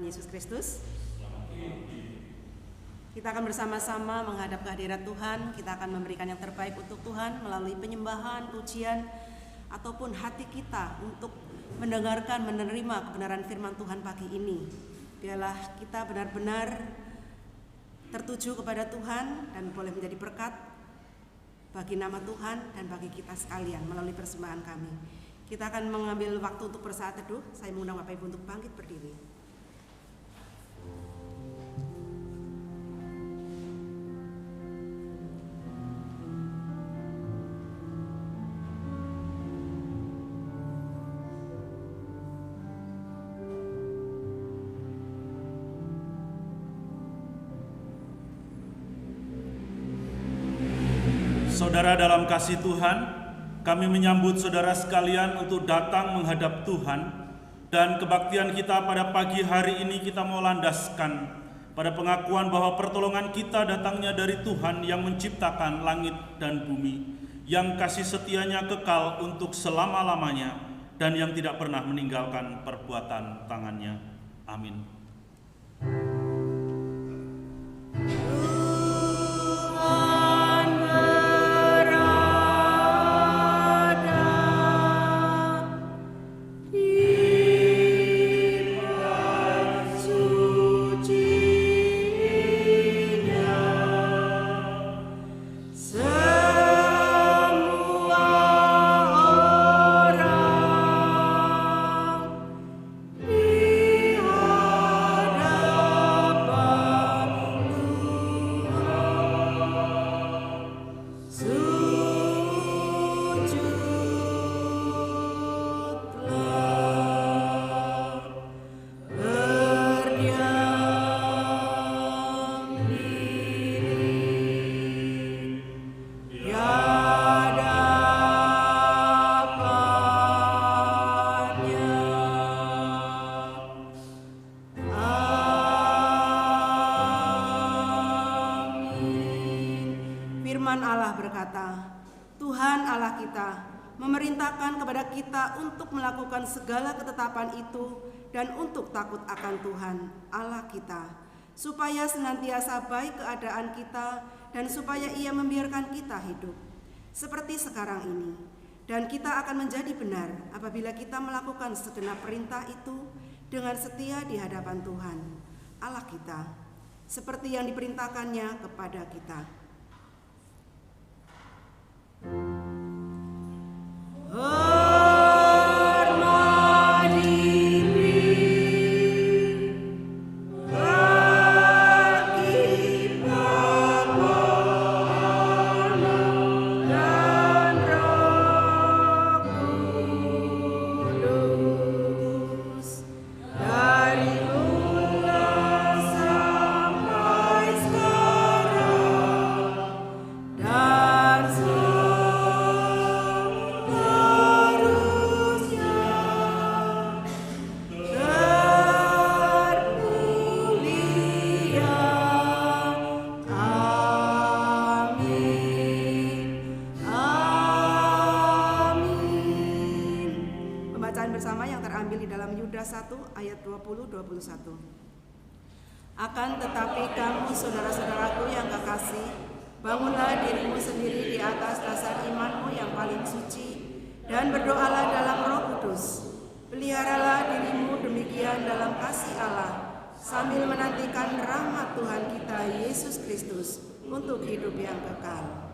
Yesus Kristus. Kita akan bersama-sama menghadap kehadirat Tuhan. Kita akan memberikan yang terbaik untuk Tuhan melalui penyembahan, pujian, ataupun hati kita untuk mendengarkan, menerima kebenaran firman Tuhan pagi ini. Biarlah kita benar-benar tertuju kepada Tuhan dan boleh menjadi berkat bagi nama Tuhan dan bagi kita sekalian melalui persembahan kami. Kita akan mengambil waktu untuk bersaat teduh. Saya mengundang Bapak Ibu untuk bangkit berdiri. Saudara dalam kasih Tuhan, kami menyambut saudara sekalian untuk datang menghadap Tuhan, dan kebaktian kita pada pagi hari ini kita mau landaskan pada pengakuan bahwa pertolongan kita datangnya dari Tuhan yang menciptakan langit dan bumi, yang kasih setianya kekal untuk selama-lamanya dan yang tidak pernah meninggalkan perbuatan tangannya. Amin. Firman Allah berkata, Tuhan Allah kita memerintahkan kepada kita untuk melakukan segala ketetapan itu dan untuk takut akan Tuhan Allah kita, supaya senantiasa baik keadaan kita dan supaya Ia membiarkan kita hidup seperti sekarang ini. Dan kita akan menjadi benar apabila kita melakukan segenap perintah itu dengan setia di hadapan Tuhan Allah kita, seperti yang diperintahkannya kepada kita. Bersama yang terambil di dalam Yudas 1 ayat 20-21. Akan tetapi kamu saudara-saudaraku yang kekasih, bangunlah dirimu sendiri di atas dasar imanmu yang paling suci dan berdoalah dalam Roh Kudus. Peliharalah dirimu demikian dalam kasih Allah sambil menantikan rahmat Tuhan kita Yesus Kristus untuk hidup yang kekal.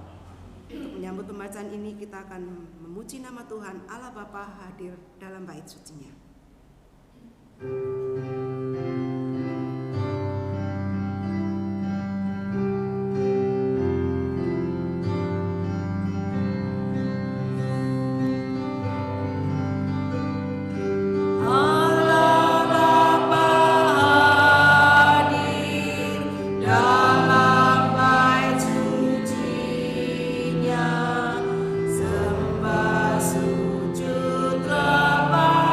Untuk menyambut pembacaan ini kita akan memuji nama Tuhan Allah Bapa hadir dalam bait sucinya. Sembah sujud kepada-Nya.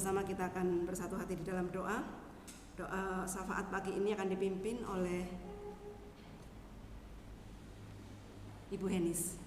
bersama-sama kita akan bersatu hati di dalam doa. Doa syafaat pagi ini akan dipimpin oleh Ibu Henis.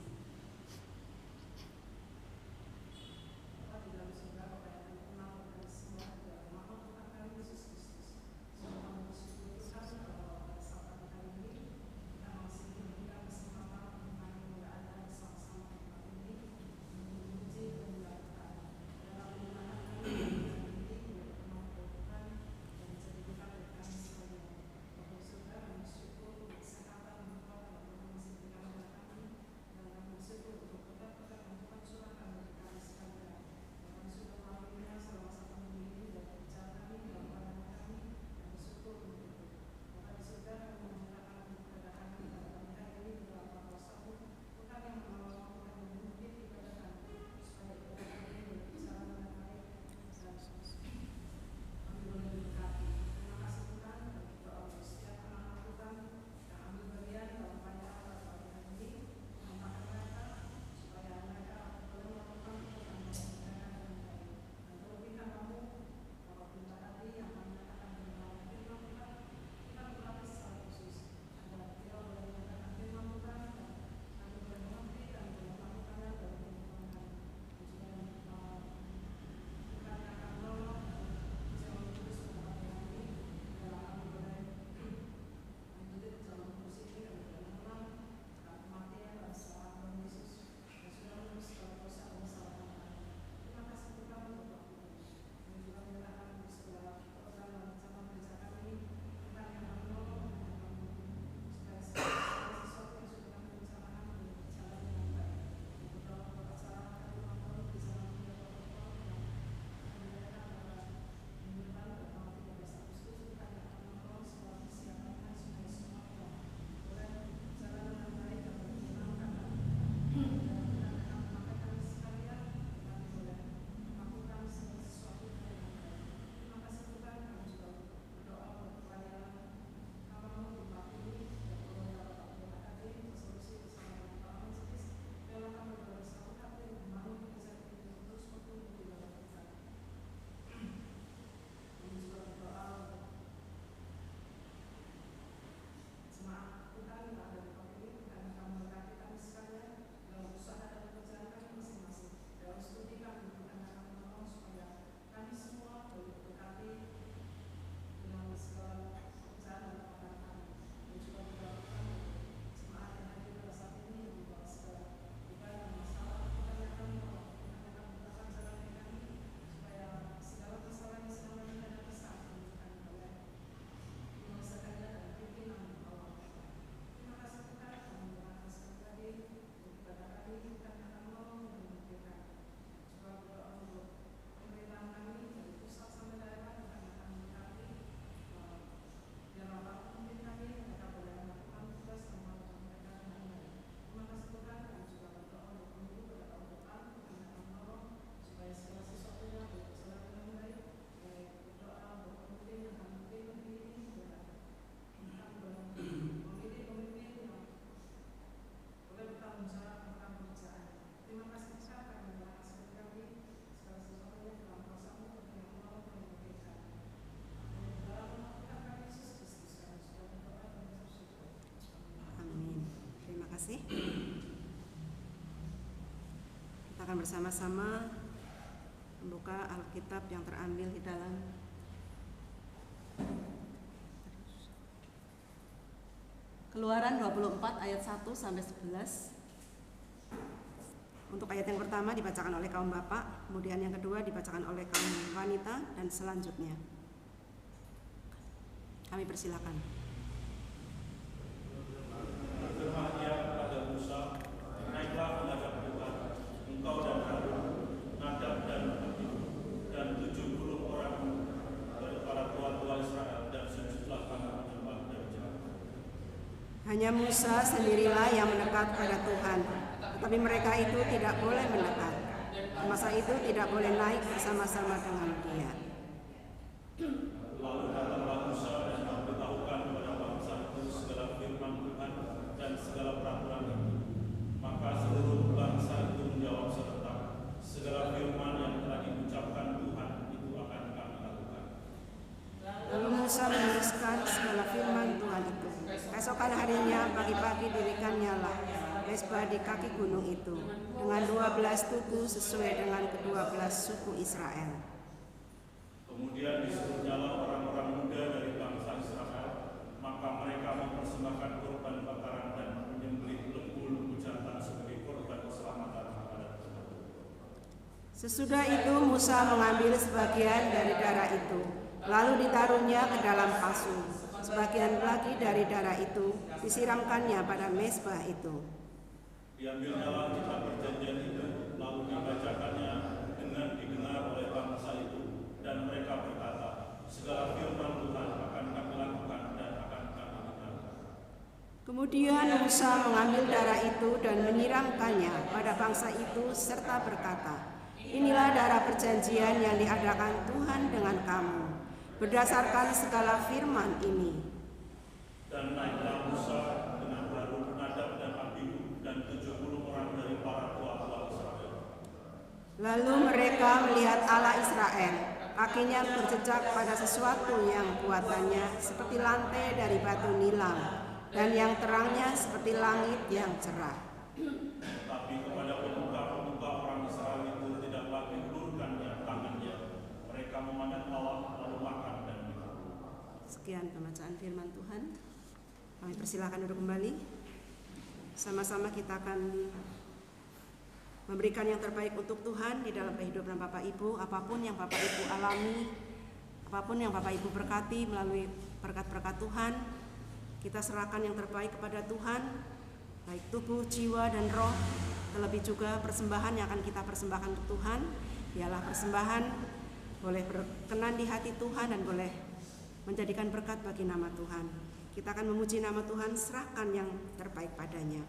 Kita akan bersama-sama membuka Alkitab yang terambil di dalam Keluaran 24 ayat 1 sampai 11. Untuk ayat yang pertama dibacakan oleh kaum bapak, kemudian yang kedua dibacakan oleh kaum wanita, dan selanjutnya kami persilakan. Hanya Musa sendirilah yang mendekat pada Tuhan, tetapi mereka itu tidak boleh mendekat. Masa itu tidak boleh naik bersama-sama dengan dia. Lalu datanglah Musa dan memberitahukan kepada bangsa itu segala firman Tuhan dan segala peraturan itu. Maka seluruh bangsa itu menjawab serentak, segala firman yang telah diucapkan Tuhan itu akan keesokan harinya pagi-pagi dirikannya lah mezbah di kaki gunung itu dengan 12 tugu sesuai dengan ke-12 suku Israel. Kemudian disuruhnyalah orang-orang muda dari bangsa Israel, maka mereka mempersembahkan korban bakaran dan menyembelih lembu-lembu jantan sebagai korban keselamatan kepada Tuhan. Sesudah itu Musa mengambil sebagian dari darah itu, lalu ditaruhnya ke dalam pasu. Sebagian lagi dari darah itu disiramkannya pada mezbah itu. Diambilnyalah kitab perjanjian itu, lalu dibacakannya dengan didengar oleh bangsa itu, dan mereka berkata, segala firman Tuhan akan kami lakukan dan akan kami dengarkan. Kemudian Musa mengambil darah itu dan menyiramkannya pada bangsa itu serta berkata, inilah darah perjanjian yang diadakan Tuhan dengan kamu, berdasarkan segala firman ini. Dan naiklah Musa dengan Harun, Nadab dan Abihu dan 70 orang dari para tua-tua Israel. Lalu mereka melihat Allah Israel, kakinya berjejak pada sesuatu yang buatannya seperti lantai dari batu nilam, dan yang terangnya seperti langit yang cerah. Tapi kepada pemuka-pemuka orang Israel itu tidaklah diulurkannya tangannya. Mereka memandang Allah lalu makan dan minum. Sekian pembacaan firman Tuhan. Kami persilakan duduk kembali. Sama-sama kita akan memberikan yang terbaik untuk Tuhan di dalam kehidupan Bapak Ibu. Apapun yang Bapak Ibu alami, apapun yang Bapak Ibu berkati melalui berkat-berkat Tuhan, kita serahkan yang terbaik kepada Tuhan, baik tubuh, jiwa, dan roh. Terlebih juga persembahan yang akan kita persembahkan untuk Tuhan, ialah persembahan boleh berkenan di hati Tuhan dan boleh menjadikan berkat bagi nama Tuhan. Kita akan memuji nama Tuhan, serahkan yang terbaik padanya.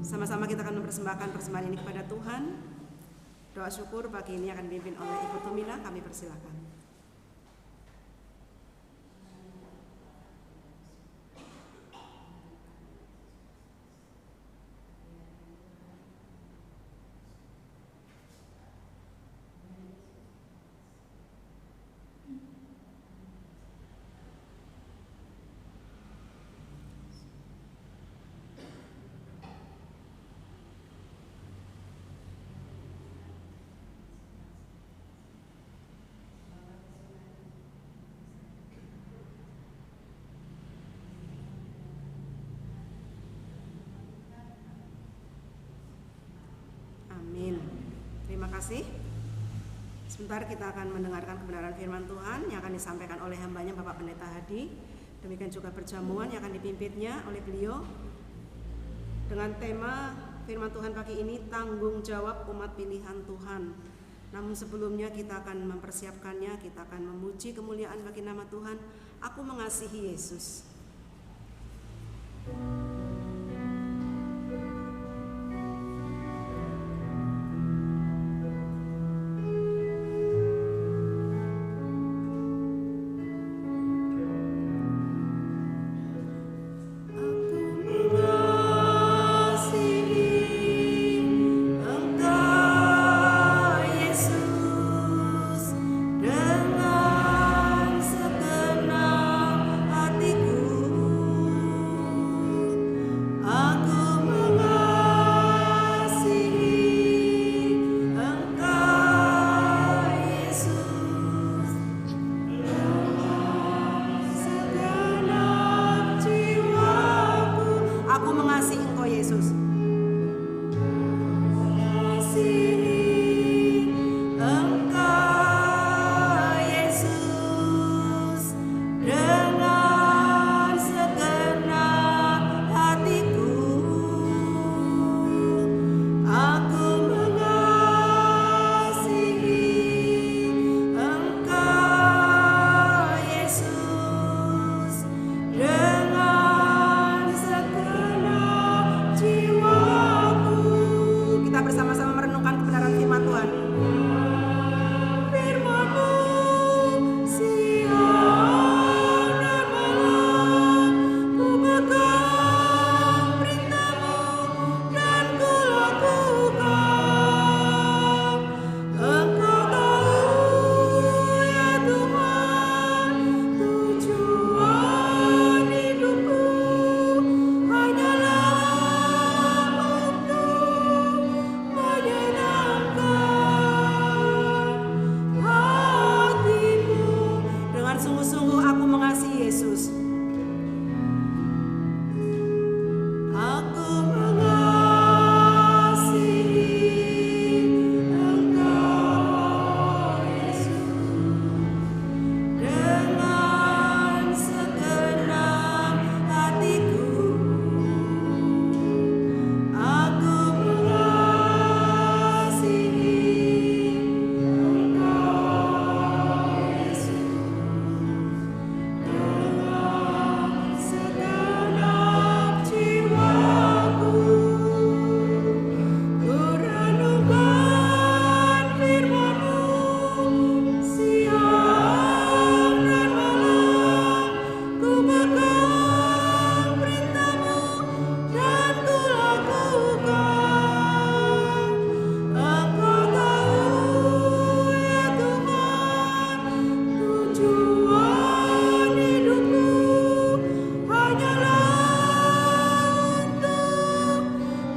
Sama-sama kita akan mempersembahkan persembahan ini kepada Tuhan. Doa syukur pagi ini akan dipimpin oleh Ibu Tumina, kami persilakan. Amin. Terima kasih. Sebentar kita akan mendengarkan kebenaran firman Tuhan yang akan disampaikan oleh hambanya Bapak Pendeta Hadi. Demikian juga perjamuan yang akan dipimpinnya oleh beliau dengan tema firman Tuhan pagi ini, tanggung jawab umat pilihan Tuhan. Namun sebelumnya kita akan mempersiapkannya, kita akan memuji kemuliaan bagi nama Tuhan. Aku mengasihi Yesus. Engkau Sungguh-sungguh aku mengasihi Yesus. Aku mengasihi Engkau, Yesus, dengan segenap hatiku. Aku mengasihi Engkau, Yesus, dengan segenap jiwaku. Ku renungkan firman-Mu siang dan malam. Ku pegang perintah-Mu dan ku lakukan. Engkau tahu ya Tuhan, tujuan hidupku hanyalah untuk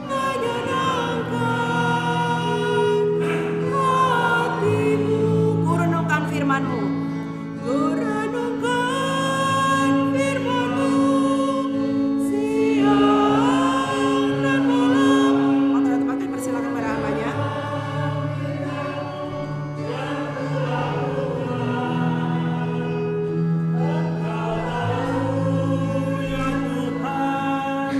menyenangkan hati-Mu. Ku renungkan firman-Mu. Ku renungkan firman-Mu siang dan malam. Waktu dan tempat dipersilakan pada hambanya. Ya Tuhan,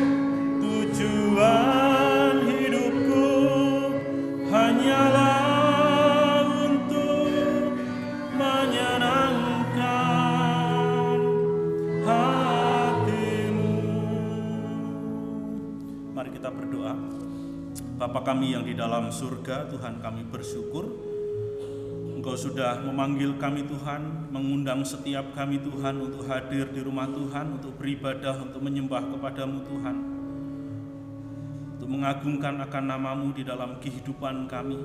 tujuan hidupku hanyalah untuk menyenangkan hati-Mu. Mari kita berdoa. Bapa kami yang di dalam surga, Tuhan, kami bersyukur Engkau sudah memanggil kami Tuhan, mengundang setiap kami Tuhan untuk hadir di rumah Tuhan, untuk beribadah, untuk menyembah kepada-Mu Tuhan, untuk mengagungkan akan nama-Mu di dalam kehidupan kami.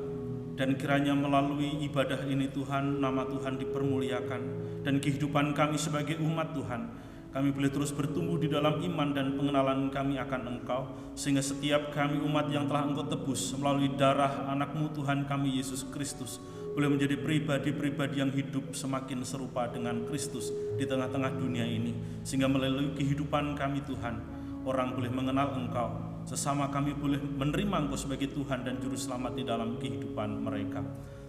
Dan kiranya melalui ibadah ini Tuhan, nama Tuhan dipermuliakan, dan kehidupan kami sebagai umat Tuhan, kami boleh terus bertumbuh di dalam iman dan pengenalan kami akan Engkau, sehingga setiap kami umat yang telah Engkau tebus melalui darah anak-Mu Tuhan kami Yesus Kristus, boleh menjadi pribadi-pribadi yang hidup semakin serupa dengan Kristus di tengah-tengah dunia ini, sehingga melalui kehidupan kami Tuhan, orang boleh mengenal Engkau, sesama kami boleh menerima Engkau sebagai Tuhan dan Juru Selamat di dalam kehidupan mereka.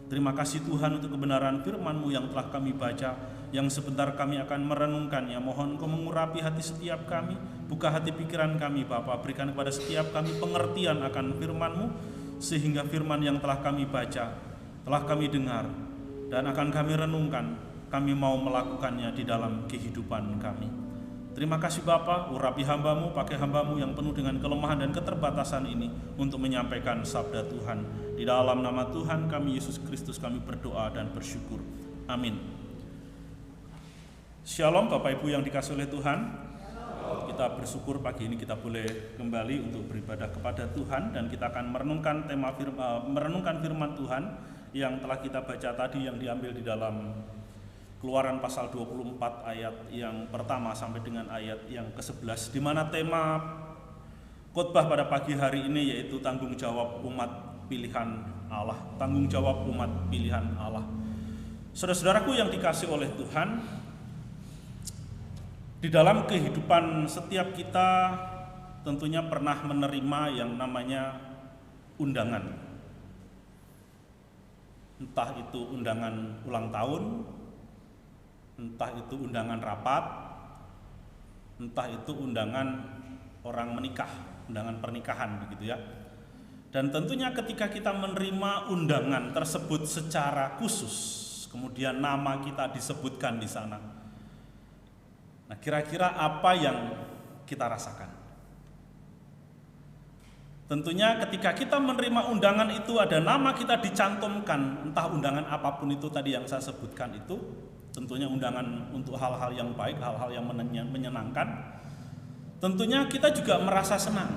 Terima kasih Tuhan untuk kebenaran firman-Mu yang telah kami baca, yang sebentar kami akan merenungkannya. Mohon Engkau mengurapi hati setiap kami, buka hati pikiran kami Bapa, berikan kepada setiap kami pengertian akan firman-Mu, sehingga firman yang telah kami baca, telah kami dengar, dan akan kami renungkan, kami mau melakukannya di dalam kehidupan kami. Terima kasih Bapa, urapi hamba-Mu, pakai hamba-Mu yang penuh dengan kelemahan dan keterbatasan ini untuk menyampaikan sabda Tuhan. Di dalam nama Tuhan kami Yesus Kristus kami berdoa dan bersyukur. Amin. Shalom Bapak Ibu yang dikasihi oleh Tuhan. Kita bersyukur pagi ini kita boleh kembali untuk beribadah kepada Tuhan, dan kita akan merenungkan firman Tuhan yang telah kita baca tadi, yang diambil di dalam Keluaran pasal 24 ayat yang pertama sampai dengan ayat yang ke-11, di mana tema khotbah pada pagi hari ini yaitu tanggung jawab umat pilihan Allah. Tanggung jawab umat pilihan Allah. Saudara-saudaraku yang dikasihi oleh Tuhan, di dalam kehidupan setiap kita tentunya pernah menerima yang namanya undangan. Entah itu undangan ulang tahun, entah itu undangan rapat, entah itu undangan orang menikah, undangan pernikahan begitu ya. Dan tentunya ketika kita menerima undangan tersebut secara khusus, kemudian nama kita disebutkan di sana. Nah, kira-kira apa yang kita rasakan? Tentunya ketika kita menerima undangan itu ada nama kita dicantumkan, entah undangan apapun itu tadi yang saya sebutkan itu, tentunya undangan untuk hal-hal yang baik, hal-hal yang menyenangkan. Tentunya kita juga merasa senang.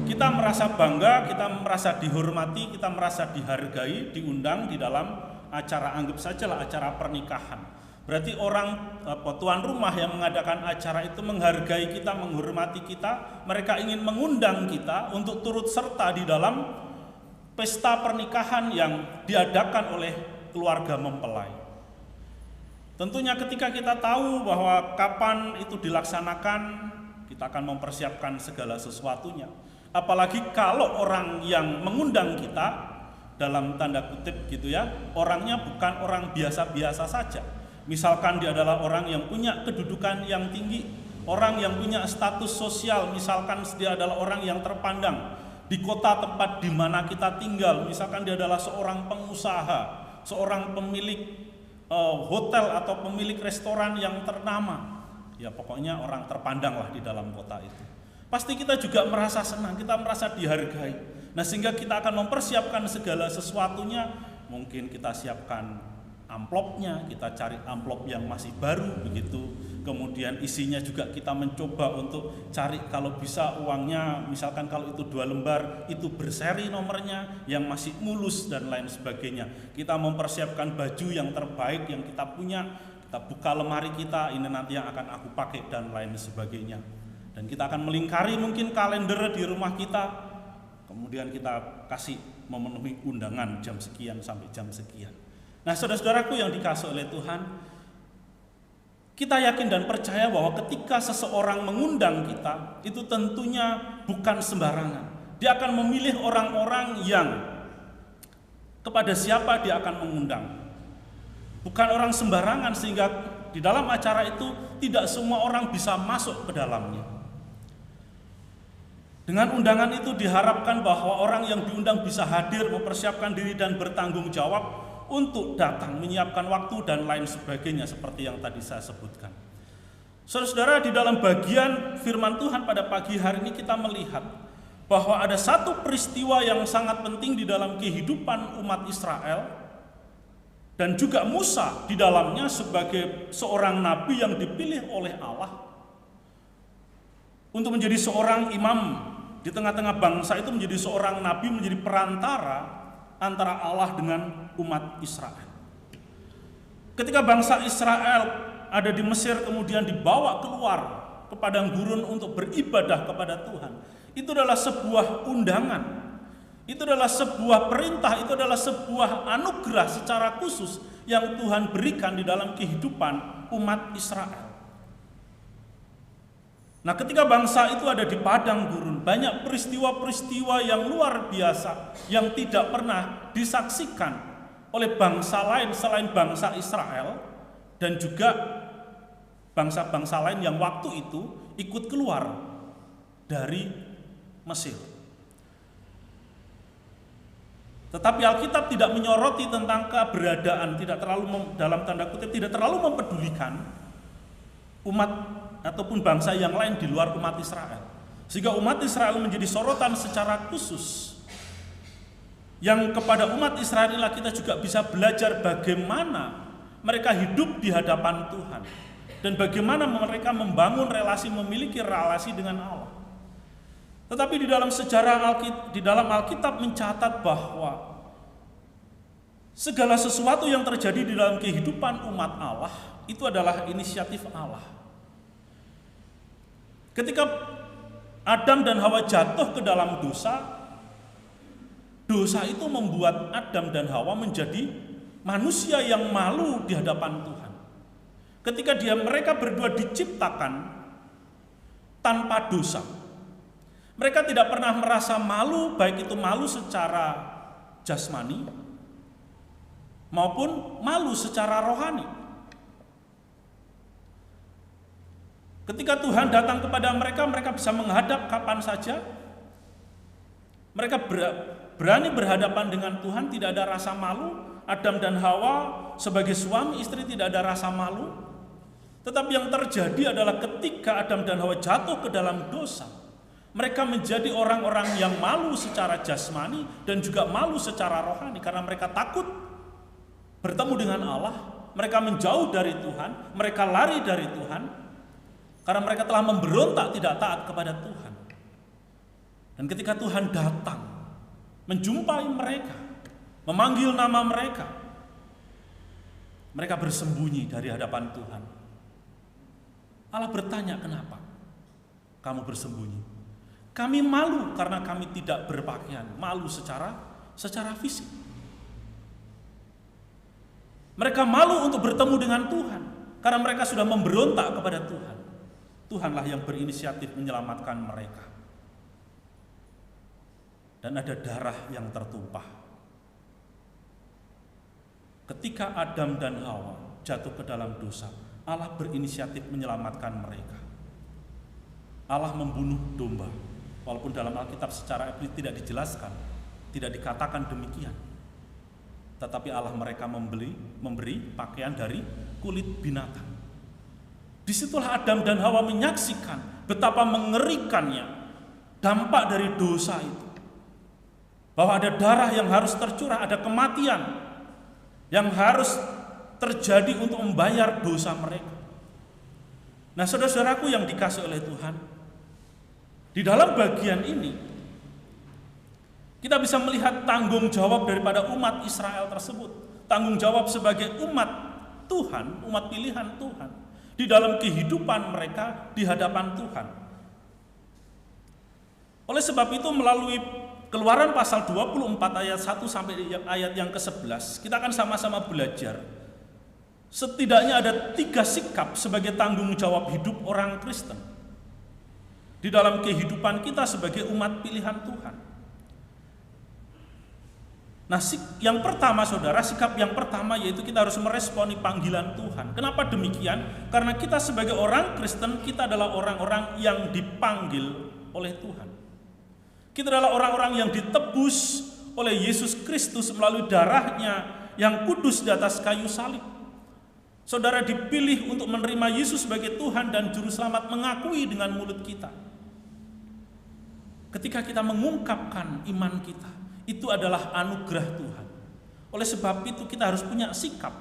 Kita merasa bangga, kita merasa dihormati, kita merasa dihargai, diundang di dalam acara, anggap sajalah acara pernikahan. Berarti orang tuan rumah yang mengadakan acara itu menghargai kita, menghormati kita. Mereka ingin mengundang kita untuk turut serta di dalam pesta pernikahan yang diadakan oleh keluarga mempelai. Tentunya ketika kita tahu bahwa kapan itu dilaksanakan, kita akan mempersiapkan segala sesuatunya. Apalagi kalau orang yang mengundang kita, dalam tanda kutip gitu ya, orangnya bukan orang biasa-biasa saja. Misalkan dia adalah orang yang punya kedudukan yang tinggi, orang yang punya status sosial, misalkan dia adalah orang yang terpandang di kota tempat di mana kita tinggal, misalkan dia adalah seorang pengusaha, seorang pemilik hotel atau pemilik restoran yang ternama, ya pokoknya orang terpandang lah di dalam kota itu. Pasti kita juga merasa senang, kita merasa dihargai. Nah, sehingga kita akan mempersiapkan segala sesuatunya. Mungkin kita siapkan amplopnya, kita cari amplop yang masih baru begitu. Kemudian isinya juga kita mencoba untuk cari kalau bisa uangnya, misalkan kalau itu 2 lembar, itu berseri nomornya, yang masih mulus dan lain sebagainya. Kita mempersiapkan baju yang terbaik yang kita punya, kita buka lemari kita, ini nanti yang akan aku pakai dan lain sebagainya. Dan kita akan melingkari mungkin kalender di rumah kita, kemudian kita kasih memenuhi undangan jam sekian sampai jam sekian. Nah, saudara-saudaraku yang dikasihi oleh Tuhan, kita yakin dan percaya bahwa ketika seseorang mengundang kita, itu tentunya bukan sembarangan. Dia akan memilih orang-orang yang kepada siapa dia akan mengundang. Bukan orang sembarangan, sehingga di dalam acara itu tidak semua orang bisa masuk ke dalamnya. Dengan undangan itu diharapkan bahwa orang yang diundang bisa hadir, mempersiapkan diri dan bertanggung jawab untuk datang, menyiapkan waktu dan lain sebagainya seperti yang tadi saya sebutkan. Saudara-saudara, di dalam bagian firman Tuhan pada pagi hari ini kita melihat bahwa ada satu peristiwa yang sangat penting di dalam kehidupan umat Israel, dan juga Musa di dalamnya sebagai seorang nabi yang dipilih oleh Allah untuk menjadi seorang imam di tengah-tengah bangsa itu, menjadi seorang nabi, menjadi perantara antara Allah dengan umat Israel. Ketika bangsa Israel ada di Mesir kemudian dibawa keluar ke padang gurun untuk beribadah kepada Tuhan, itu adalah sebuah undangan, itu adalah sebuah perintah, itu adalah sebuah anugerah secara khusus yang Tuhan berikan di dalam kehidupan umat Israel. Nah, ketika bangsa itu ada di padang gurun, banyak peristiwa-peristiwa yang luar biasa yang tidak pernah disaksikan oleh bangsa lain selain bangsa Israel, dan juga bangsa-bangsa lain yang waktu itu ikut keluar dari Mesir. Tetapi Alkitab tidak menyoroti tentang keberadaan, tidak terlalu dalam tanda kutip tidak terlalu mempedulikan umat ataupun bangsa yang lain di luar umat Israel, sehingga umat Israel menjadi sorotan secara khusus. Yang kepada umat Israel inilah kita juga bisa belajar bagaimana mereka hidup di hadapan Tuhan, dan bagaimana mereka membangun relasi, memiliki relasi dengan Allah. Tetapi di dalam sejarah di dalam Alkitab mencatat bahwa segala sesuatu yang terjadi di dalam kehidupan umat Allah itu adalah inisiatif Allah. Ketika Adam dan Hawa jatuh ke dalam dosa, dosa itu membuat Adam dan Hawa menjadi manusia yang malu di hadapan Tuhan. Ketika mereka berdua diciptakan tanpa dosa, mereka tidak pernah merasa malu, baik itu malu secara jasmani maupun malu secara rohani. Ketika Tuhan datang kepada mereka, mereka bisa menghadap kapan saja. Mereka berani berhadapan dengan Tuhan, tidak ada rasa malu. Adam dan Hawa sebagai suami istri tidak ada rasa malu. Tetapi yang terjadi adalah ketika Adam dan Hawa jatuh ke dalam dosa, mereka menjadi orang-orang yang malu secara jasmani dan juga malu secara rohani, karena mereka takut bertemu dengan Allah. Mereka menjauh dari Tuhan, mereka lari dari Tuhan, karena mereka telah memberontak, tidak taat kepada Tuhan. Dan ketika Tuhan datang, menjumpai mereka, memanggil nama mereka, mereka bersembunyi dari hadapan Tuhan. Allah bertanya, kenapa kamu bersembunyi? Kami malu karena kami tidak berpakaian, malu secara fisik. Mereka malu untuk bertemu dengan Tuhan. Karena mereka sudah memberontak kepada Tuhan. Tuhanlah yang berinisiatif menyelamatkan mereka. Dan ada darah yang tertumpah. Ketika Adam dan Hawa jatuh ke dalam dosa, Allah berinisiatif menyelamatkan mereka. Allah membunuh domba. Walaupun dalam Alkitab secara eksplisit tidak dijelaskan, tidak dikatakan demikian. Tetapi Allah mereka memberi pakaian dari kulit binatang. Disitulah Adam dan Hawa menyaksikan betapa mengerikannya dampak dari dosa itu. Bahwa ada darah yang harus tercurah, ada kematian yang harus terjadi untuk membayar dosa mereka. Nah, saudara-saudaraku yang dikasihi oleh Tuhan, di dalam bagian ini kita bisa melihat tanggung jawab daripada umat Israel tersebut. Tanggung jawab sebagai umat Tuhan, umat pilihan Tuhan, di dalam kehidupan mereka di hadapan Tuhan. Oleh sebab itu, melalui Keluaran pasal 24 ayat 1 sampai ayat yang ke-11, kita akan sama-sama belajar. Setidaknya ada 3 sikap sebagai tanggung jawab hidup orang Kristen di dalam kehidupan kita sebagai umat pilihan Tuhan. Nah, yang pertama saudara, sikap yang pertama yaitu kita harus meresponi panggilan Tuhan. Kenapa demikian? Karena kita sebagai orang Kristen, kita adalah orang-orang yang dipanggil oleh Tuhan. Kita adalah orang-orang yang ditebus oleh Yesus Kristus melalui darahnya yang kudus di atas kayu salib. Saudara dipilih untuk menerima Yesus sebagai Tuhan dan Juru Selamat, mengakui dengan mulut kita. Ketika kita mengungkapkan iman kita, itu adalah anugerah Tuhan. Oleh sebab itu kita harus punya sikap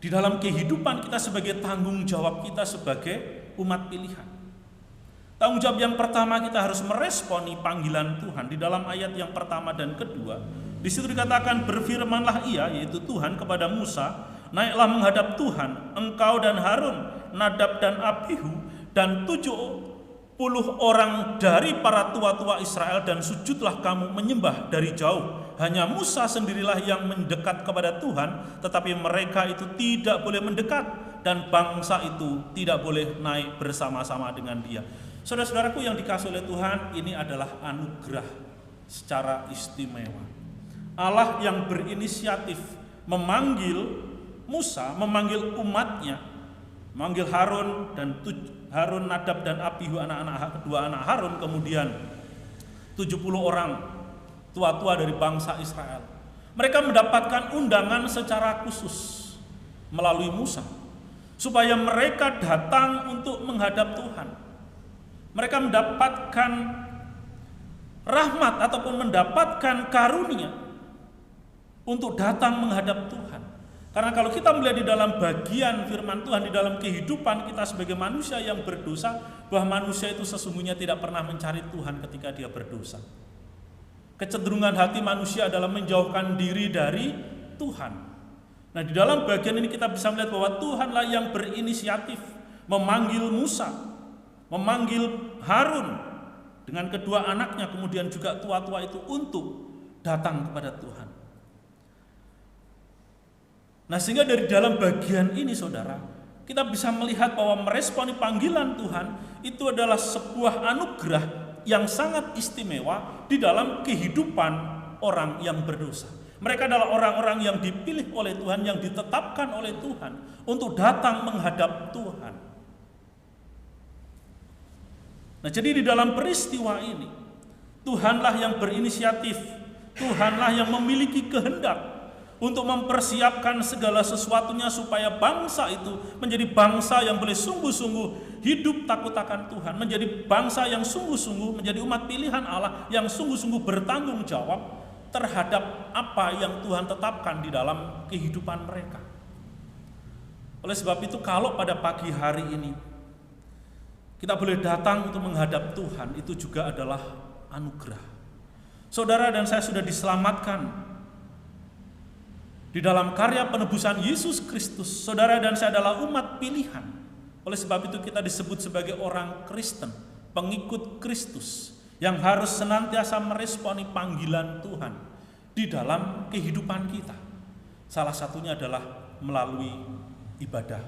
di dalam kehidupan kita sebagai tanggung jawab kita sebagai umat pilihan. Tanggung jawab yang pertama, kita harus meresponi panggilan Tuhan. Di dalam ayat yang pertama dan kedua, di situ dikatakan, berfirmanlah Ia, yaitu Tuhan, kepada Musa, naiklah menghadap Tuhan, engkau dan Harun, Nadab dan Abihu, dan 70 orang dari para tua-tua Israel, dan sujudlah kamu menyembah dari jauh. Hanya Musa sendirilah yang mendekat kepada Tuhan, tetapi mereka itu tidak boleh mendekat, dan bangsa itu tidak boleh naik bersama-sama dengan dia. Saudara-saudaraku yang dikasihi oleh Tuhan, ini adalah anugerah secara istimewa. Allah yang berinisiatif memanggil Musa, memanggil umatnya, memanggil Harun, Nadab dan Abihu, kedua anak Harun, kemudian 70 orang tua-tua dari bangsa Israel. Mereka mendapatkan undangan secara khusus melalui Musa, supaya mereka datang untuk menghadap Tuhan. Mereka mendapatkan rahmat ataupun mendapatkan karunia untuk datang menghadap Tuhan. Karena kalau kita melihat di dalam bagian firman Tuhan, di dalam kehidupan kita sebagai manusia yang berdosa, bahwa manusia itu sesungguhnya tidak pernah mencari Tuhan ketika dia berdosa. Kecenderungan hati manusia adalah menjauhkan diri dari Tuhan. Nah, di dalam bagian ini kita bisa melihat bahwa Tuhanlah yang berinisiatif memanggil Musa, memanggil Harun dengan kedua anaknya, kemudian juga tua-tua itu untuk datang kepada Tuhan. Nah, sehingga dari dalam bagian ini saudara, kita bisa melihat bahwa meresponi panggilan Tuhan itu adalah sebuah anugerah yang sangat istimewa di dalam kehidupan orang yang berdosa. Mereka adalah orang-orang yang dipilih oleh Tuhan, yang ditetapkan oleh Tuhan untuk datang menghadap Tuhan. Nah, jadi di dalam peristiwa ini, Tuhanlah yang berinisiatif, Tuhanlah yang memiliki kehendak untuk mempersiapkan segala sesuatunya supaya bangsa itu menjadi bangsa yang boleh sungguh-sungguh hidup takut akan Tuhan, menjadi bangsa yang sungguh-sungguh menjadi umat pilihan Allah yang sungguh-sungguh bertanggung jawab terhadap apa yang Tuhan tetapkan di dalam kehidupan mereka. Oleh sebab itu, kalau pada pagi hari ini kita boleh datang untuk menghadap Tuhan, itu juga adalah anugerah. Saudara dan saya sudah diselamatkan di dalam karya penebusan Yesus Kristus. Saudara dan saya adalah umat pilihan. Oleh sebab itu kita disebut sebagai orang Kristen, pengikut Kristus, yang harus senantiasa meresponi panggilan Tuhan di dalam kehidupan kita. Salah satunya adalah melalui ibadah.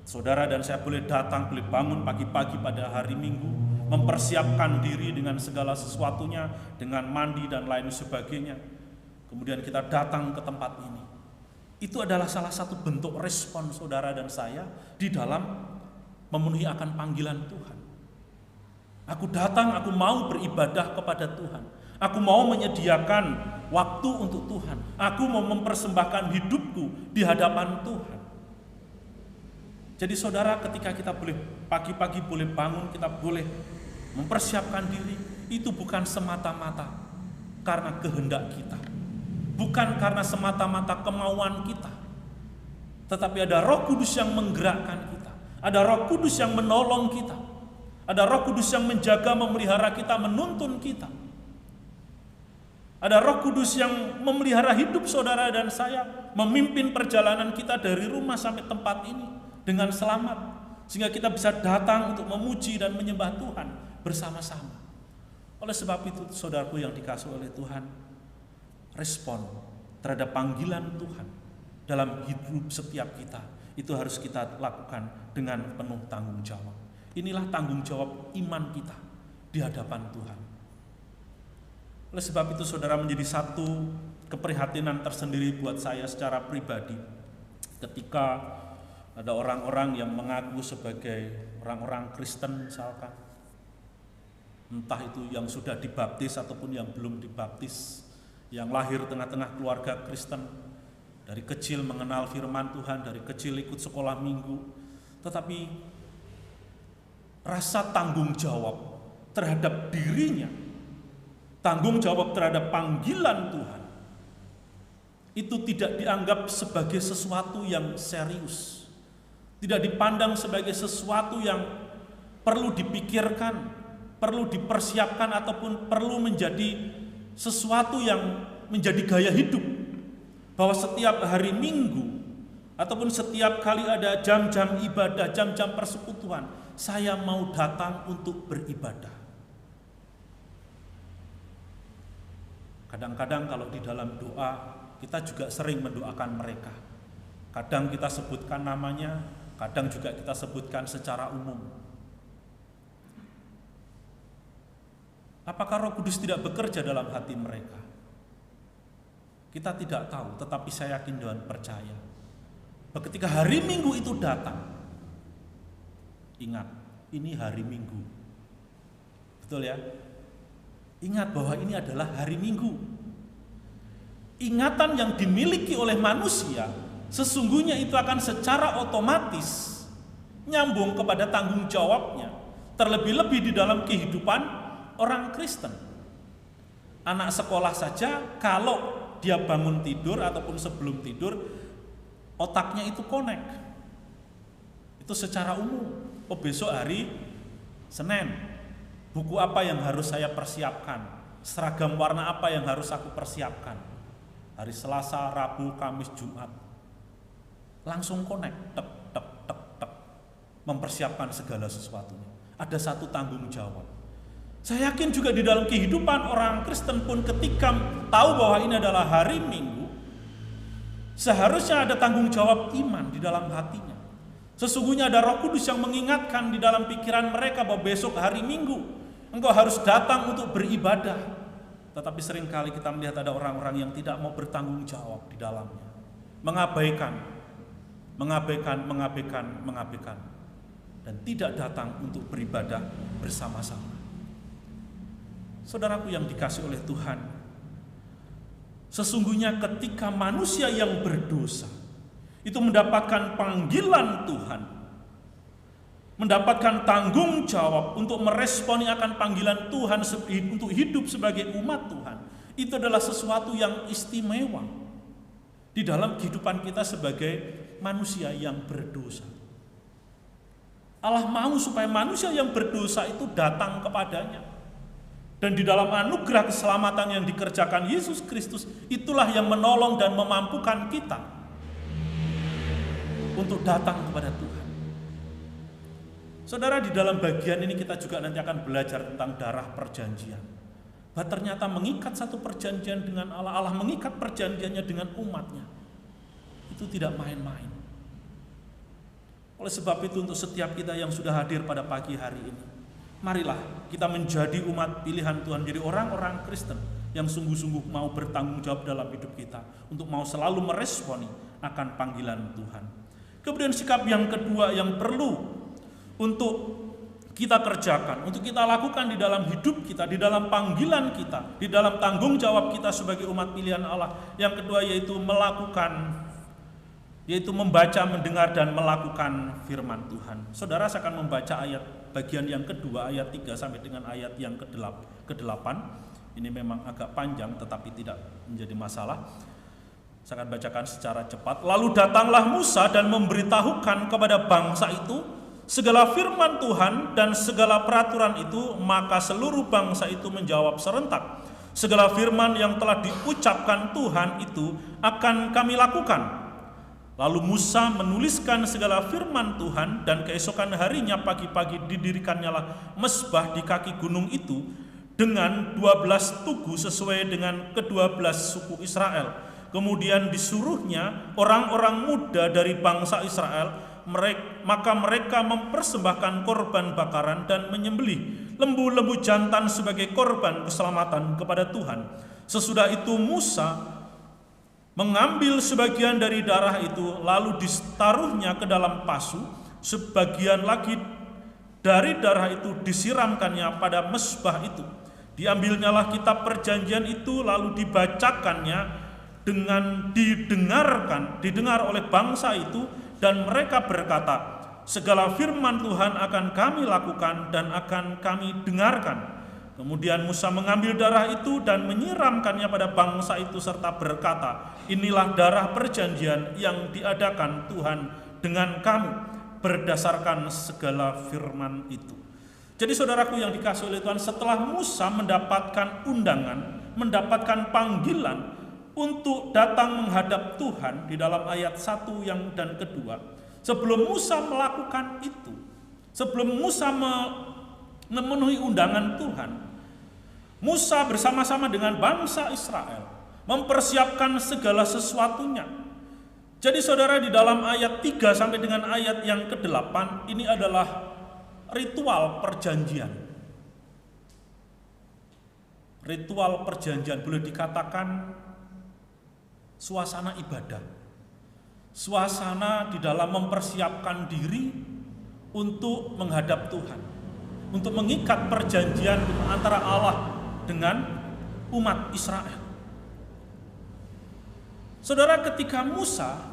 Saudara dan saya boleh datang, boleh bangun pagi-pagi pada hari Minggu, mempersiapkan diri dengan segala sesuatunya, dengan mandi dan lain sebagainya. Kemudian kita datang ke tempat ini. Itu adalah salah satu bentuk respon saudara dan saya di dalam memenuhi akan panggilan Tuhan. Aku datang, aku mau beribadah kepada Tuhan. Aku mau menyediakan waktu untuk Tuhan. Aku mau mempersembahkan hidupku di hadapan Tuhan. Jadi saudara, ketika kita boleh pagi-pagi boleh bangun, kita boleh mempersiapkan diri, itu bukan semata-mata karena kehendak kita. Bukan karena semata-mata kemauan kita. Tetapi ada Roh Kudus yang menggerakkan kita. Ada Roh Kudus yang menolong kita. Ada Roh Kudus yang menjaga, memelihara kita, menuntun kita. Ada Roh Kudus yang memelihara hidup saudara dan saya, memimpin perjalanan kita dari rumah sampai tempat ini dengan selamat, sehingga kita bisa datang untuk memuji dan menyembah Tuhan bersama-sama. Oleh sebab itu, saudaraku yang dikasihi oleh Tuhan, respon terhadap panggilan Tuhan dalam hidup setiap kita itu harus kita lakukan dengan penuh tanggung jawab. Inilah tanggung jawab iman kita di hadapan Tuhan. Oleh sebab itu, saudara, menjadi satu keprihatinan tersendiri buat saya secara pribadi ketika ada orang-orang yang mengaku sebagai orang-orang Kristen misalkan, entah itu yang sudah dibaptis ataupun yang belum dibaptis, yang lahir tengah-tengah keluarga Kristen, dari kecil mengenal firman Tuhan, dari kecil ikut sekolah minggu, tetapi rasa tanggung jawab terhadap dirinya, tanggung jawab terhadap panggilan Tuhan, itu tidak dianggap sebagai sesuatu yang serius, tidak dipandang sebagai sesuatu yang perlu dipikirkan, perlu dipersiapkan, ataupun perlu menjadi sesuatu yang menjadi gaya hidup, bahwa setiap hari Minggu ataupun setiap kali ada jam-jam ibadah, jam-jam persekutuan, saya mau datang untuk beribadah. Kadang-kadang kalau di dalam doa kita juga sering mendoakan mereka. Kadang kita sebutkan namanya, kadang juga kita sebutkan secara umum. Apakah Roh Kudus tidak bekerja dalam hati mereka? Kita tidak tahu, tetapi saya yakin dan percaya bahwa ketika hari Minggu itu datang, ingat, ini hari Minggu. Betul ya? Ingat bahwa ini adalah hari Minggu. Ingatan yang dimiliki oleh manusia sesungguhnya itu akan secara otomatis nyambung kepada tanggung jawabnya, terlebih-lebih di dalam kehidupan orang Kristen. Anak sekolah saja kalau dia bangun tidur ataupun sebelum tidur, otaknya itu connect. Itu secara umum. Oh, besok hari Senin, buku apa yang harus saya persiapkan? Seragam warna apa yang harus aku persiapkan? Hari Selasa, Rabu, Kamis, Jumat. Langsung connect, tek, tek, tek, tek. Mempersiapkan segala sesuatunya. Ada satu tanggung jawab. Saya yakin juga di dalam kehidupan orang Kristen pun ketika tahu bahwa ini adalah hari Minggu, seharusnya ada tanggung jawab iman di dalam hatinya. Sesungguhnya ada Roh Kudus yang mengingatkan di dalam pikiran mereka bahwa besok hari Minggu engkau harus datang untuk beribadah. Tetapi seringkali kita melihat ada orang-orang yang tidak mau bertanggung jawab di dalamnya, mengabaikan, dan tidak datang untuk beribadah bersama-sama. Saudaraku yang dikasihi oleh Tuhan, sesungguhnya ketika manusia yang berdosa itu mendapatkan panggilan Tuhan, mendapatkan tanggung jawab untuk meresponi akan panggilan Tuhan untuk hidup sebagai umat Tuhan, itu adalah sesuatu yang istimewa di dalam kehidupan kita sebagai manusia yang berdosa. Allah mau supaya manusia yang berdosa itu datang kepadanya. Dan di dalam anugerah keselamatan yang dikerjakan Yesus Kristus, itulah yang menolong dan memampukan kita untuk datang kepada Tuhan. Saudara, di dalam bagian ini kita juga nanti akan belajar tentang darah perjanjian. Bahwa ternyata mengikat satu perjanjian dengan Allah, Allah mengikat perjanjiannya dengan umatnya. Itu tidak main-main. Oleh sebab itu untuk setiap kita yang sudah hadir pada pagi hari ini, marilah kita menjadi umat pilihan Tuhan, menjadi orang-orang Kristen yang sungguh-sungguh mau bertanggung jawab dalam hidup kita, untuk mau selalu meresponi akan panggilan Tuhan. Kemudian sikap yang kedua yang perlu untuk kita kerjakan, untuk kita lakukan di dalam hidup kita, di dalam panggilan kita, di dalam tanggung jawab kita sebagai umat pilihan Allah. Yang kedua yaitu membaca, mendengar, dan melakukan firman Tuhan. Saudara, saya akan membaca ayat bagian yang kedua, ayat 3 sampai dengan ayat yang ke-8. Ini memang agak panjang tetapi tidak menjadi masalah. Saya akan bacakan secara cepat. Lalu datanglah Musa dan memberitahukan kepada bangsa itu segala firman Tuhan dan segala peraturan itu, maka seluruh bangsa itu menjawab serentak, segala firman yang telah diucapkan Tuhan itu akan kami lakukan. Lalu Musa menuliskan segala firman Tuhan, dan keesokan harinya pagi-pagi didirikannya mezbah di kaki gunung itu dengan 12 tugu sesuai dengan ke-12 suku Israel. Kemudian disuruhnya orang-orang muda dari bangsa Israel, maka mereka mempersembahkan korban bakaran dan menyembelih lembu-lembu jantan sebagai korban keselamatan kepada Tuhan. Sesudah itu Musa mengambil sebagian dari darah itu, lalu ditaruhnya ke dalam pasu, sebagian lagi dari darah itu disiramkannya pada mezbah itu. Diambilnyalah kitab perjanjian itu, lalu dibacakannya dengan didengar oleh bangsa itu, dan mereka berkata, segala firman Tuhan akan kami lakukan dan akan kami dengarkan. Kemudian Musa mengambil darah itu dan menyiramkannya pada bangsa itu serta berkata, inilah darah perjanjian yang diadakan Tuhan dengan kamu berdasarkan segala firman itu. Jadi saudaraku yang dikasihi oleh Tuhan, setelah Musa mendapatkan undangan, mendapatkan panggilan untuk datang menghadap Tuhan di dalam ayat 1 dan kedua, sebelum Musa melakukan itu, sebelum Musa memenuhi undangan Tuhan, Musa bersama-sama dengan bangsa Israel mempersiapkan segala sesuatunya. Jadi saudara, di dalam ayat 3 sampai dengan ayat yang ke-8 ini adalah ritual perjanjian. Ritual perjanjian, boleh dikatakan suasana ibadah. Suasana di dalam mempersiapkan diri untuk menghadap Tuhan, untuk mengikat perjanjian antara Allah dengan umat Israel. Saudara, ketika Musa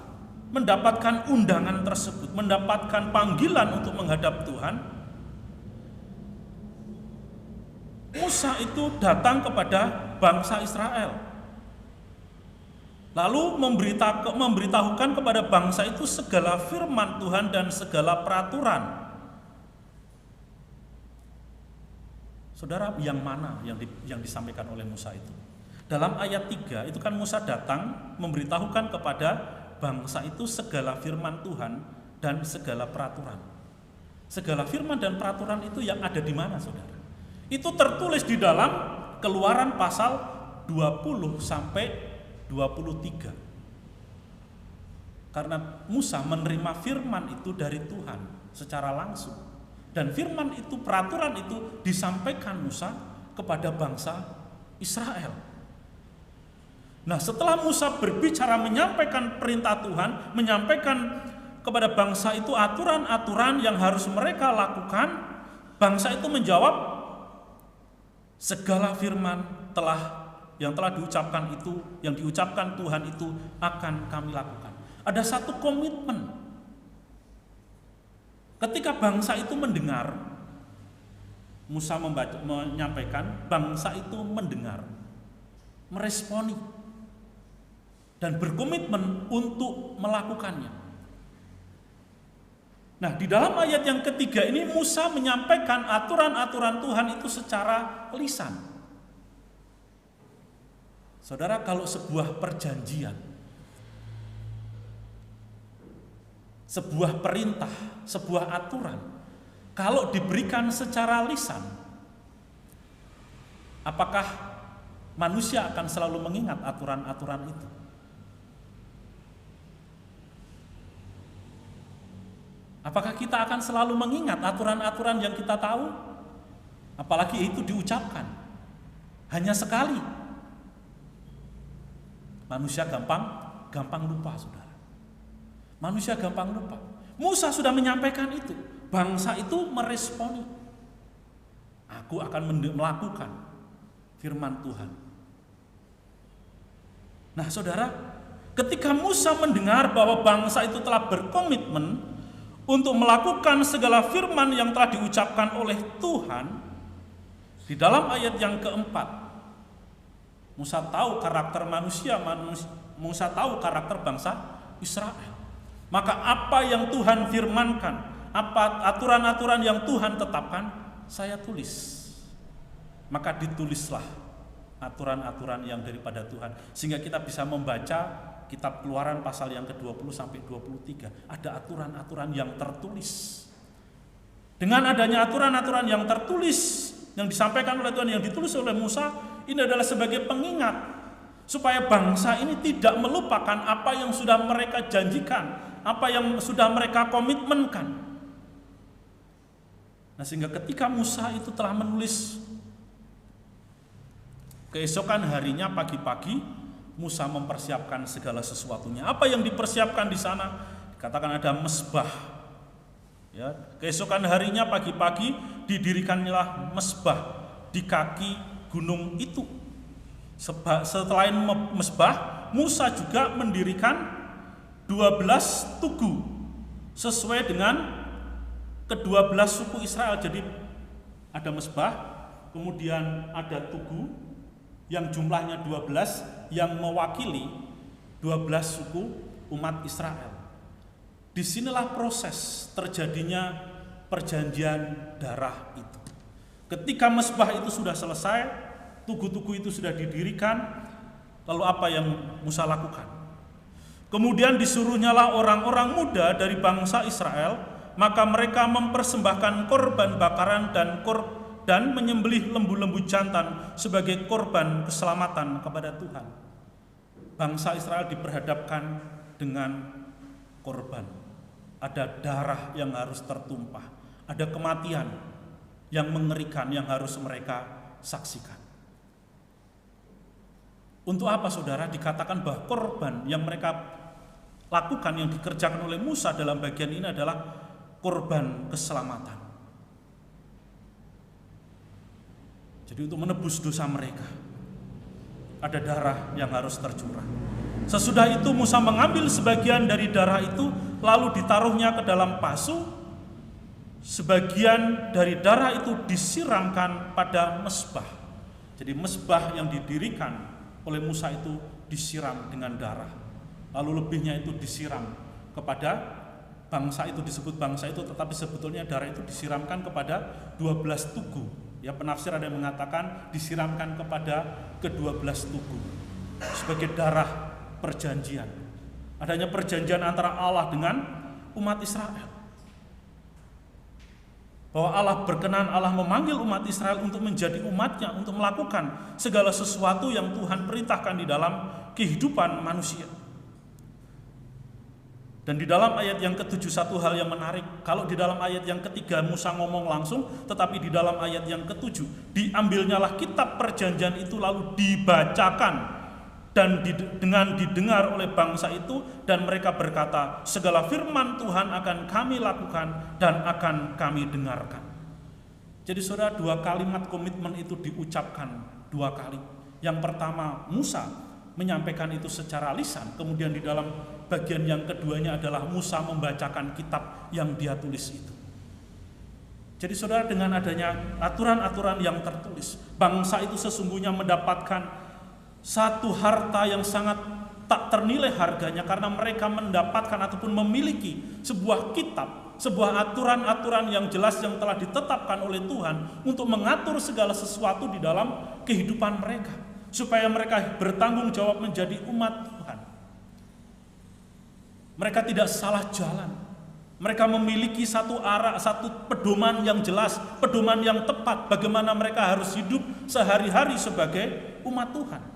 mendapatkan undangan tersebut, mendapatkan panggilan untuk menghadap Tuhan, Musa itu datang kepada bangsa Israel, lalu memberitahukan kepada bangsa itu segala firman Tuhan dan segala peraturan. Saudara, yang mana yang disampaikan oleh Musa itu? Dalam ayat 3 itu kan Musa datang memberitahukan kepada bangsa itu segala firman Tuhan dan segala peraturan. Segala firman dan peraturan itu yang ada di mana, saudara? Itu tertulis di dalam Keluaran pasal 20 sampai 23. Karena Musa menerima firman itu dari Tuhan secara langsung. Dan firman itu, peraturan itu disampaikan Musa kepada bangsa Israel. Nah, setelah Musa berbicara, menyampaikan perintah Tuhan, menyampaikan kepada bangsa itu aturan-aturan yang harus mereka lakukan, bangsa itu menjawab, segala firman yang telah diucapkan itu, yang diucapkan Tuhan itu akan kami lakukan. Ada satu komitmen. Ketika bangsa itu mendengar, Musa menyampaikan, bangsa itu mendengar, meresponi, dan berkomitmen untuk melakukannya. Nah, di dalam ayat yang ketiga ini Musa menyampaikan aturan-aturan Tuhan itu secara lisan. Saudara, kalau sebuah perjanjian, sebuah perintah, sebuah aturan, kalau diberikan secara lisan, apakah manusia akan selalu mengingat aturan-aturan itu? Apakah kita akan selalu mengingat aturan-aturan yang kita tahu? Apalagi itu diucapkan hanya sekali. Manusia gampang lupa, saudara. Manusia gampang lupa. Musa sudah menyampaikan itu. Bangsa itu meresponi. Aku akan melakukan firman Tuhan. Nah, saudara, ketika Musa mendengar bahwa bangsa itu telah berkomitmen untuk melakukan segala firman yang telah diucapkan oleh Tuhan, di dalam ayat yang keempat, Musa tahu karakter manusia, Musa tahu karakter bangsa Israel. Maka apa yang Tuhan firmankan, apa aturan-aturan yang Tuhan tetapkan, saya tulis. Maka ditulislah aturan-aturan yang daripada Tuhan, sehingga kita bisa membaca kitab Keluaran pasal yang ke-20 sampai 23. Ada aturan-aturan yang tertulis. Dengan adanya aturan-aturan yang tertulis yang disampaikan oleh Tuhan, yang ditulis oleh Musa, ini adalah sebagai pengingat supaya bangsa ini tidak melupakan apa yang sudah mereka janjikan, apa yang sudah mereka komitmenkan. Nah, sehingga ketika Musa itu telah menulis, keesokan harinya pagi-pagi Musa mempersiapkan segala sesuatunya. Apa yang dipersiapkan di sana? Dikatakan ada mesbah. Ya, keesokan harinya pagi-pagi didirikanlah mesbah di kaki gunung itu. Selain mesbah, Musa juga mendirikan 12 tugu sesuai dengan ke-12 suku Israel. Jadi ada mesbah, kemudian ada tugu yang jumlahnya 12 yang mewakili 12 suku umat Israel. Disinilah proses terjadinya perjanjian darah itu. Ketika mesbah itu sudah selesai, tugu-tugu itu sudah didirikan, lalu apa yang Musa lakukan? Kemudian disuruhnyalah orang-orang muda dari bangsa Israel, maka mereka mempersembahkan korban bakaran dan menyembelih lembu-lembu jantan sebagai korban keselamatan kepada Tuhan. Bangsa Israel diperhadapkan dengan korban. Ada darah yang harus tertumpah, ada kematian yang mengerikan yang harus mereka saksikan. Untuk apa, saudara? Dikatakan bahwa korban yang mereka lakukan, yang dikerjakan oleh Musa dalam bagian ini adalah korban keselamatan. Jadi untuk menebus dosa mereka, ada darah yang harus tercurah. Sesudah itu Musa mengambil sebagian dari darah itu, lalu ditaruhnya ke dalam pasu. Sebagian dari darah itu disiramkan pada mesbah. Jadi mesbah yang didirikan oleh Musa itu disiram dengan darah. Lalu lebihnya itu disiram kepada bangsa itu, disebut bangsa itu, tetapi sebetulnya darah itu disiramkan kepada 12 tugu. Ya, penafsir ada yang mengatakan disiramkan kepada ke-12 tugu sebagai darah perjanjian. Adanya perjanjian antara Allah dengan umat Israel. Bahwa Allah berkenan, Allah memanggil umat Israel untuk menjadi umatnya, untuk melakukan segala sesuatu yang Tuhan perintahkan di dalam kehidupan manusia. Dan di dalam ayat yang ke-7 satu hal yang menarik. Kalau di dalam ayat yang ketiga Musa ngomong langsung, tetapi di dalam ayat yang ke-7 diambilnyalah kitab perjanjian itu lalu dibacakan dan dengan didengar oleh bangsa itu, dan mereka berkata, segala firman Tuhan akan kami lakukan dan akan kami dengarkan. Jadi saudara, 2 kalimat komitmen itu diucapkan 2 kali. Yang pertama Musa menyampaikan itu secara lisan, kemudian di dalam bagian yang keduanya adalah Musa membacakan kitab yang dia tulis itu. Jadi saudara, dengan adanya aturan-aturan yang tertulis, bangsa itu sesungguhnya mendapatkan satu harta yang sangat tak ternilai harganya, karena mereka mendapatkan ataupun memiliki sebuah kitab, sebuah aturan-aturan yang jelas yang telah ditetapkan oleh Tuhan untuk mengatur segala sesuatu di dalam kehidupan mereka, supaya mereka bertanggung jawab menjadi umat Tuhan. Mereka tidak salah jalan. Mereka memiliki satu arah, satu pedoman yang jelas, pedoman yang tepat bagaimana mereka harus hidup sehari-hari sebagai umat Tuhan.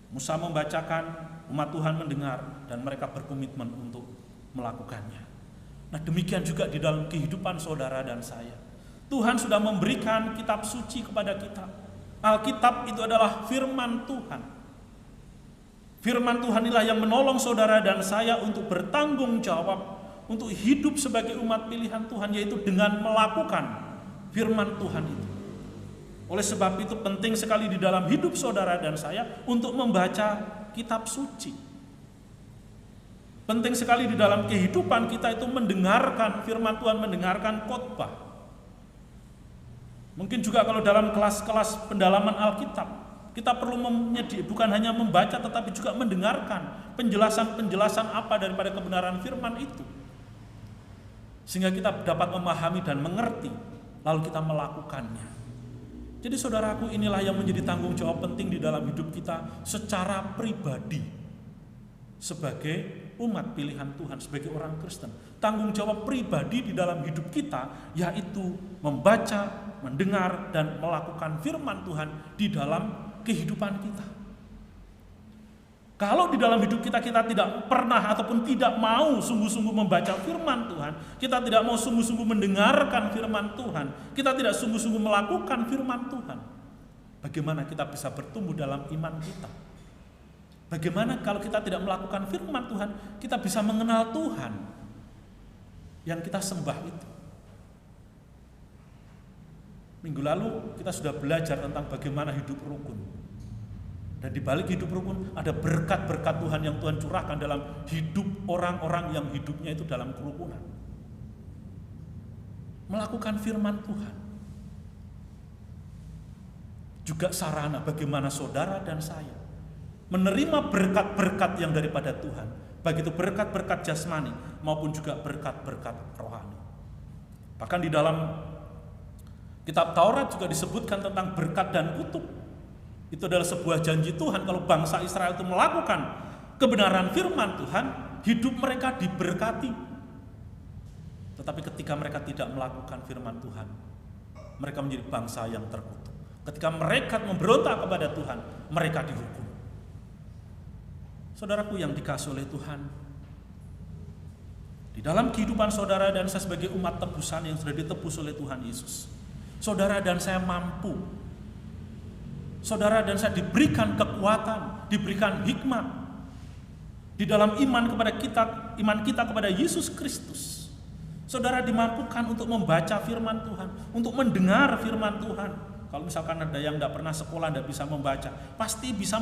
Musa membacakan, umat Tuhan mendengar, dan mereka berkomitmen untuk melakukannya. Nah, demikian juga di dalam kehidupan saudara dan saya. Tuhan sudah memberikan kitab suci kepada kita. Alkitab itu adalah firman Tuhan. Firman Tuhan inilah yang menolong saudara dan saya untuk bertanggung jawab, untuk hidup sebagai umat pilihan Tuhan, yaitu dengan melakukan firman Tuhan itu. Oleh sebab itu penting sekali di dalam hidup saudara dan saya untuk membaca kitab suci. Penting sekali di dalam kehidupan kita itu mendengarkan firman Tuhan, mendengarkan khotbah. Mungkin juga kalau dalam kelas-kelas pendalaman Alkitab, kita perlu bukan hanya membaca tetapi juga mendengarkan penjelasan-penjelasan apa daripada kebenaran firman itu. Sehingga kita dapat memahami dan mengerti, lalu kita melakukannya. Jadi saudaraku, inilah yang menjadi tanggung jawab penting di dalam hidup kita secara pribadi. Sebagai umat pilihan Tuhan, sebagai orang Kristen, tanggung jawab pribadi di dalam hidup kita yaitu membaca, mendengar, dan melakukan firman Tuhan di dalam kehidupan kita. Kalau di dalam hidup kita tidak pernah ataupun tidak mau sungguh-sungguh membaca firman Tuhan, kita tidak mau sungguh-sungguh mendengarkan firman Tuhan, kita tidak sungguh-sungguh melakukan firman Tuhan, bagaimana kita bisa bertumbuh dalam iman kita? Bagaimana kalau kita tidak melakukan firman Tuhan, kita bisa mengenal Tuhan yang kita sembah itu? Minggu lalu kita sudah belajar tentang bagaimana hidup rukun. Dan di balik hidup rukun ada berkat-berkat Tuhan yang Tuhan curahkan dalam hidup orang-orang yang hidupnya itu dalam kerukunan. Melakukan firman Tuhan. Juga sarana bagaimana saudara dan saya menerima berkat-berkat yang daripada Tuhan, baik itu berkat-berkat jasmani maupun juga berkat-berkat rohani. Bahkan di dalam kitab Taurat juga disebutkan tentang berkat dan kutuk. Itu adalah sebuah janji Tuhan kalau bangsa Israel itu melakukan kebenaran firman Tuhan, hidup mereka diberkati. Tetapi ketika mereka tidak melakukan firman Tuhan, mereka menjadi bangsa yang terkutuk. Ketika mereka memberontak kepada Tuhan, mereka dihukum. Saudaraku yang dikasihi oleh Tuhan, di dalam kehidupan saudara dan saya sebagai umat tebusan yang sudah ditebus oleh Tuhan Yesus, saudara dan saya mampu, saudara dan saya diberikan kekuatan, diberikan hikmat di dalam iman kita kepada Yesus Kristus. Saudara dimampukan untuk membaca firman Tuhan, untuk mendengar firman Tuhan. Kalau misalkan ada yang tidak pernah sekolah, tidak bisa membaca, pasti bisa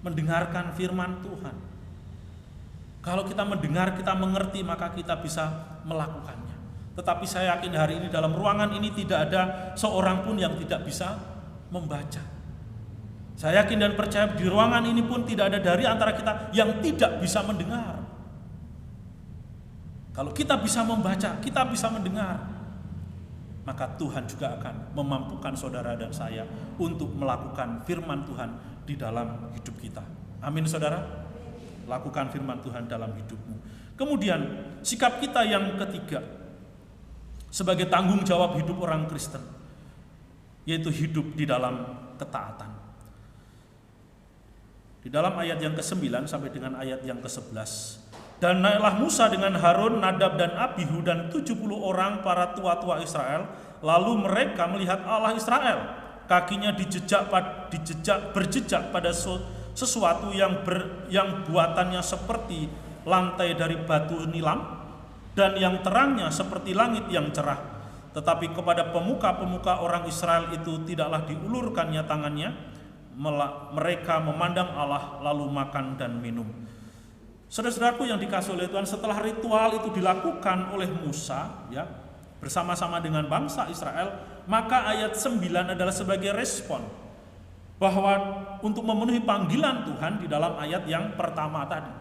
mendengarkan firman Tuhan. Kalau kita mendengar, kita mengerti, maka kita bisa melakukannya. Tetapi saya yakin hari ini dalam ruangan ini tidak ada seorang pun yang tidak bisa membaca. Saya yakin dan percaya di ruangan ini pun tidak ada dari antara kita yang tidak bisa mendengar. Kalau kita bisa membaca, kita bisa mendengar, maka Tuhan juga akan memampukan saudara dan saya untuk melakukan firman Tuhan di dalam hidup kita. Amin saudara. Lakukan firman Tuhan dalam hidupmu. Kemudian sikap kita yang ketiga sebagai tanggung jawab hidup orang Kristen, yaitu hidup di dalam ketaatan. Di dalam ayat yang ke-9 sampai dengan ayat yang ke-11, dan naiklah Musa dengan Harun, Nadab dan Abihu dan 70 orang para tua-tua Israel, lalu mereka melihat Allah Israel. Kakinya berjejak pada sesuatu yang buatannya seperti lantai dari batu nilam dan yang terangnya seperti langit yang cerah. Tetapi kepada pemuka-pemuka orang Israel itu tidaklah diulurkannya tangannya. Mereka memandang Allah lalu makan dan minum. Saudara-saudaraku yang dikasihi oleh Tuhan, setelah ritual itu dilakukan oleh Musa ya, bersama-sama dengan bangsa Israel, maka ayat 9 adalah sebagai respon bahwa untuk memenuhi panggilan Tuhan di dalam ayat yang pertama tadi.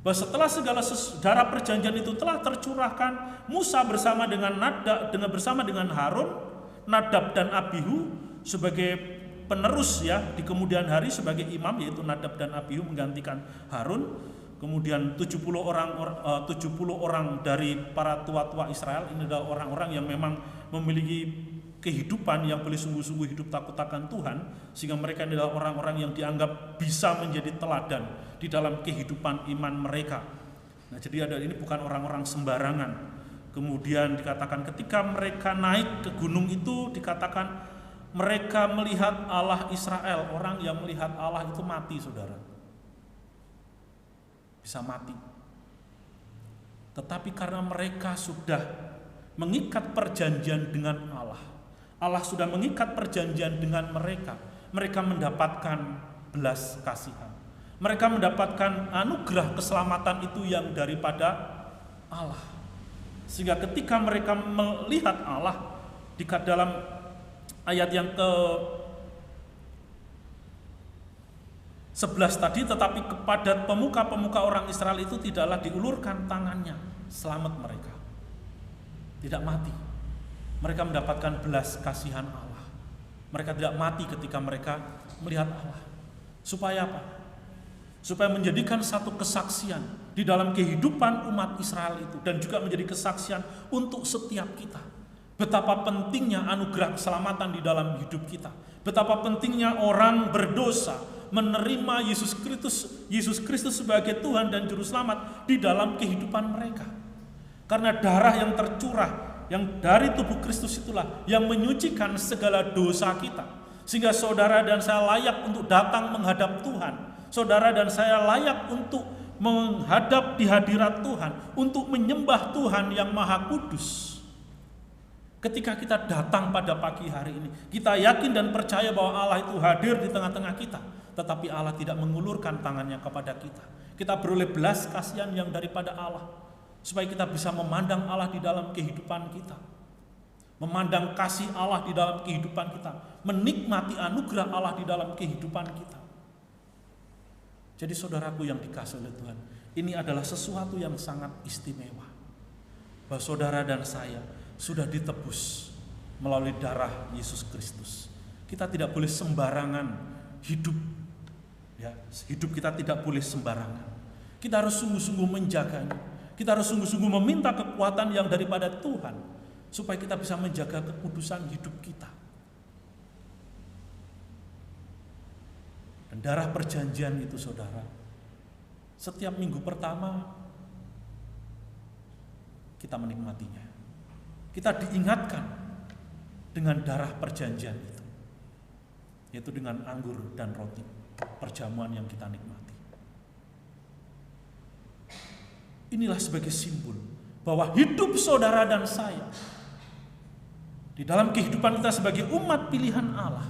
Bahwa setelah segala darah perjanjian itu telah tercurahkan, Musa bersama dengan Harun, Nadab dan Abihu sebagai penerus ya di kemudian hari sebagai imam, yaitu Nadab dan Abihu menggantikan Harun. Kemudian 70 orang dari para tua-tua Israel ini adalah orang-orang yang memang memiliki kehidupan yang boleh sungguh-sungguh hidup takut akan Tuhan, sehingga mereka adalah orang-orang yang dianggap bisa menjadi teladan di dalam kehidupan iman mereka. Nah, jadi ini bukan orang-orang sembarangan. Kemudian dikatakan ketika mereka naik ke gunung itu, dikatakan mereka melihat Allah Israel. Orang yang melihat Allah itu mati, saudara. Bisa mati. Tetapi karena mereka sudah mengikat perjanjian dengan Allah, Allah sudah mengikat perjanjian dengan mereka, mereka mendapatkan belas kasihan. Mereka mendapatkan anugerah keselamatan itu yang daripada Allah. Sehingga ketika mereka melihat Allah, di dalam ayat yang ke-11 tadi, tetapi kepada pemuka-pemuka orang Israel itu tidaklah diulurkan tangannya, selamat mereka. Tidak mati. Mereka mendapatkan belas kasihan Allah. Mereka tidak mati ketika mereka melihat Allah. Supaya apa? Supaya menjadikan satu kesaksian di dalam kehidupan umat Israel itu, dan juga menjadi kesaksian untuk setiap kita. Betapa pentingnya anugerah keselamatan di dalam hidup kita. Betapa pentingnya orang berdosa menerima Yesus Kristus sebagai Tuhan dan Juru Selamat di dalam kehidupan mereka. Karena darah yang tercurah yang dari tubuh Kristus itulah yang menyucikan segala dosa kita. Sehingga saudara dan saya layak untuk datang menghadap Tuhan. Saudara dan saya layak untuk menghadap di hadirat Tuhan, untuk menyembah Tuhan yang Maha Kudus. Ketika kita datang pada pagi hari ini, kita yakin dan percaya bahwa Allah itu hadir di tengah-tengah kita, tetapi Allah tidak mengulurkan tangannya kepada kita. Kita beroleh belas kasihan yang daripada Allah, supaya kita bisa memandang Allah di dalam kehidupan kita, memandang kasih Allah di dalam kehidupan kita, menikmati anugerah Allah di dalam kehidupan kita. Jadi saudaraku yang dikasihi oleh Tuhan, ini adalah sesuatu yang sangat istimewa, bahwa saudara dan saya sudah ditebus melalui darah Yesus Kristus. Kita tidak boleh sembarangan hidup, ya, hidup kita tidak boleh sembarangan. Kita harus sungguh-sungguh menjaganya. Kita harus sungguh-sungguh meminta kekuatan yang daripada Tuhan, supaya kita bisa menjaga kekudusan hidup kita. Dan darah perjanjian itu, saudara, setiap minggu pertama kita menikmatinya. Kita diingatkan dengan darah perjanjian itu, yaitu dengan anggur dan roti, perjamuan yang kita nikmati. Inilah sebagai simbol bahwa hidup saudara dan saya di dalam kehidupan kita sebagai umat pilihan Allah,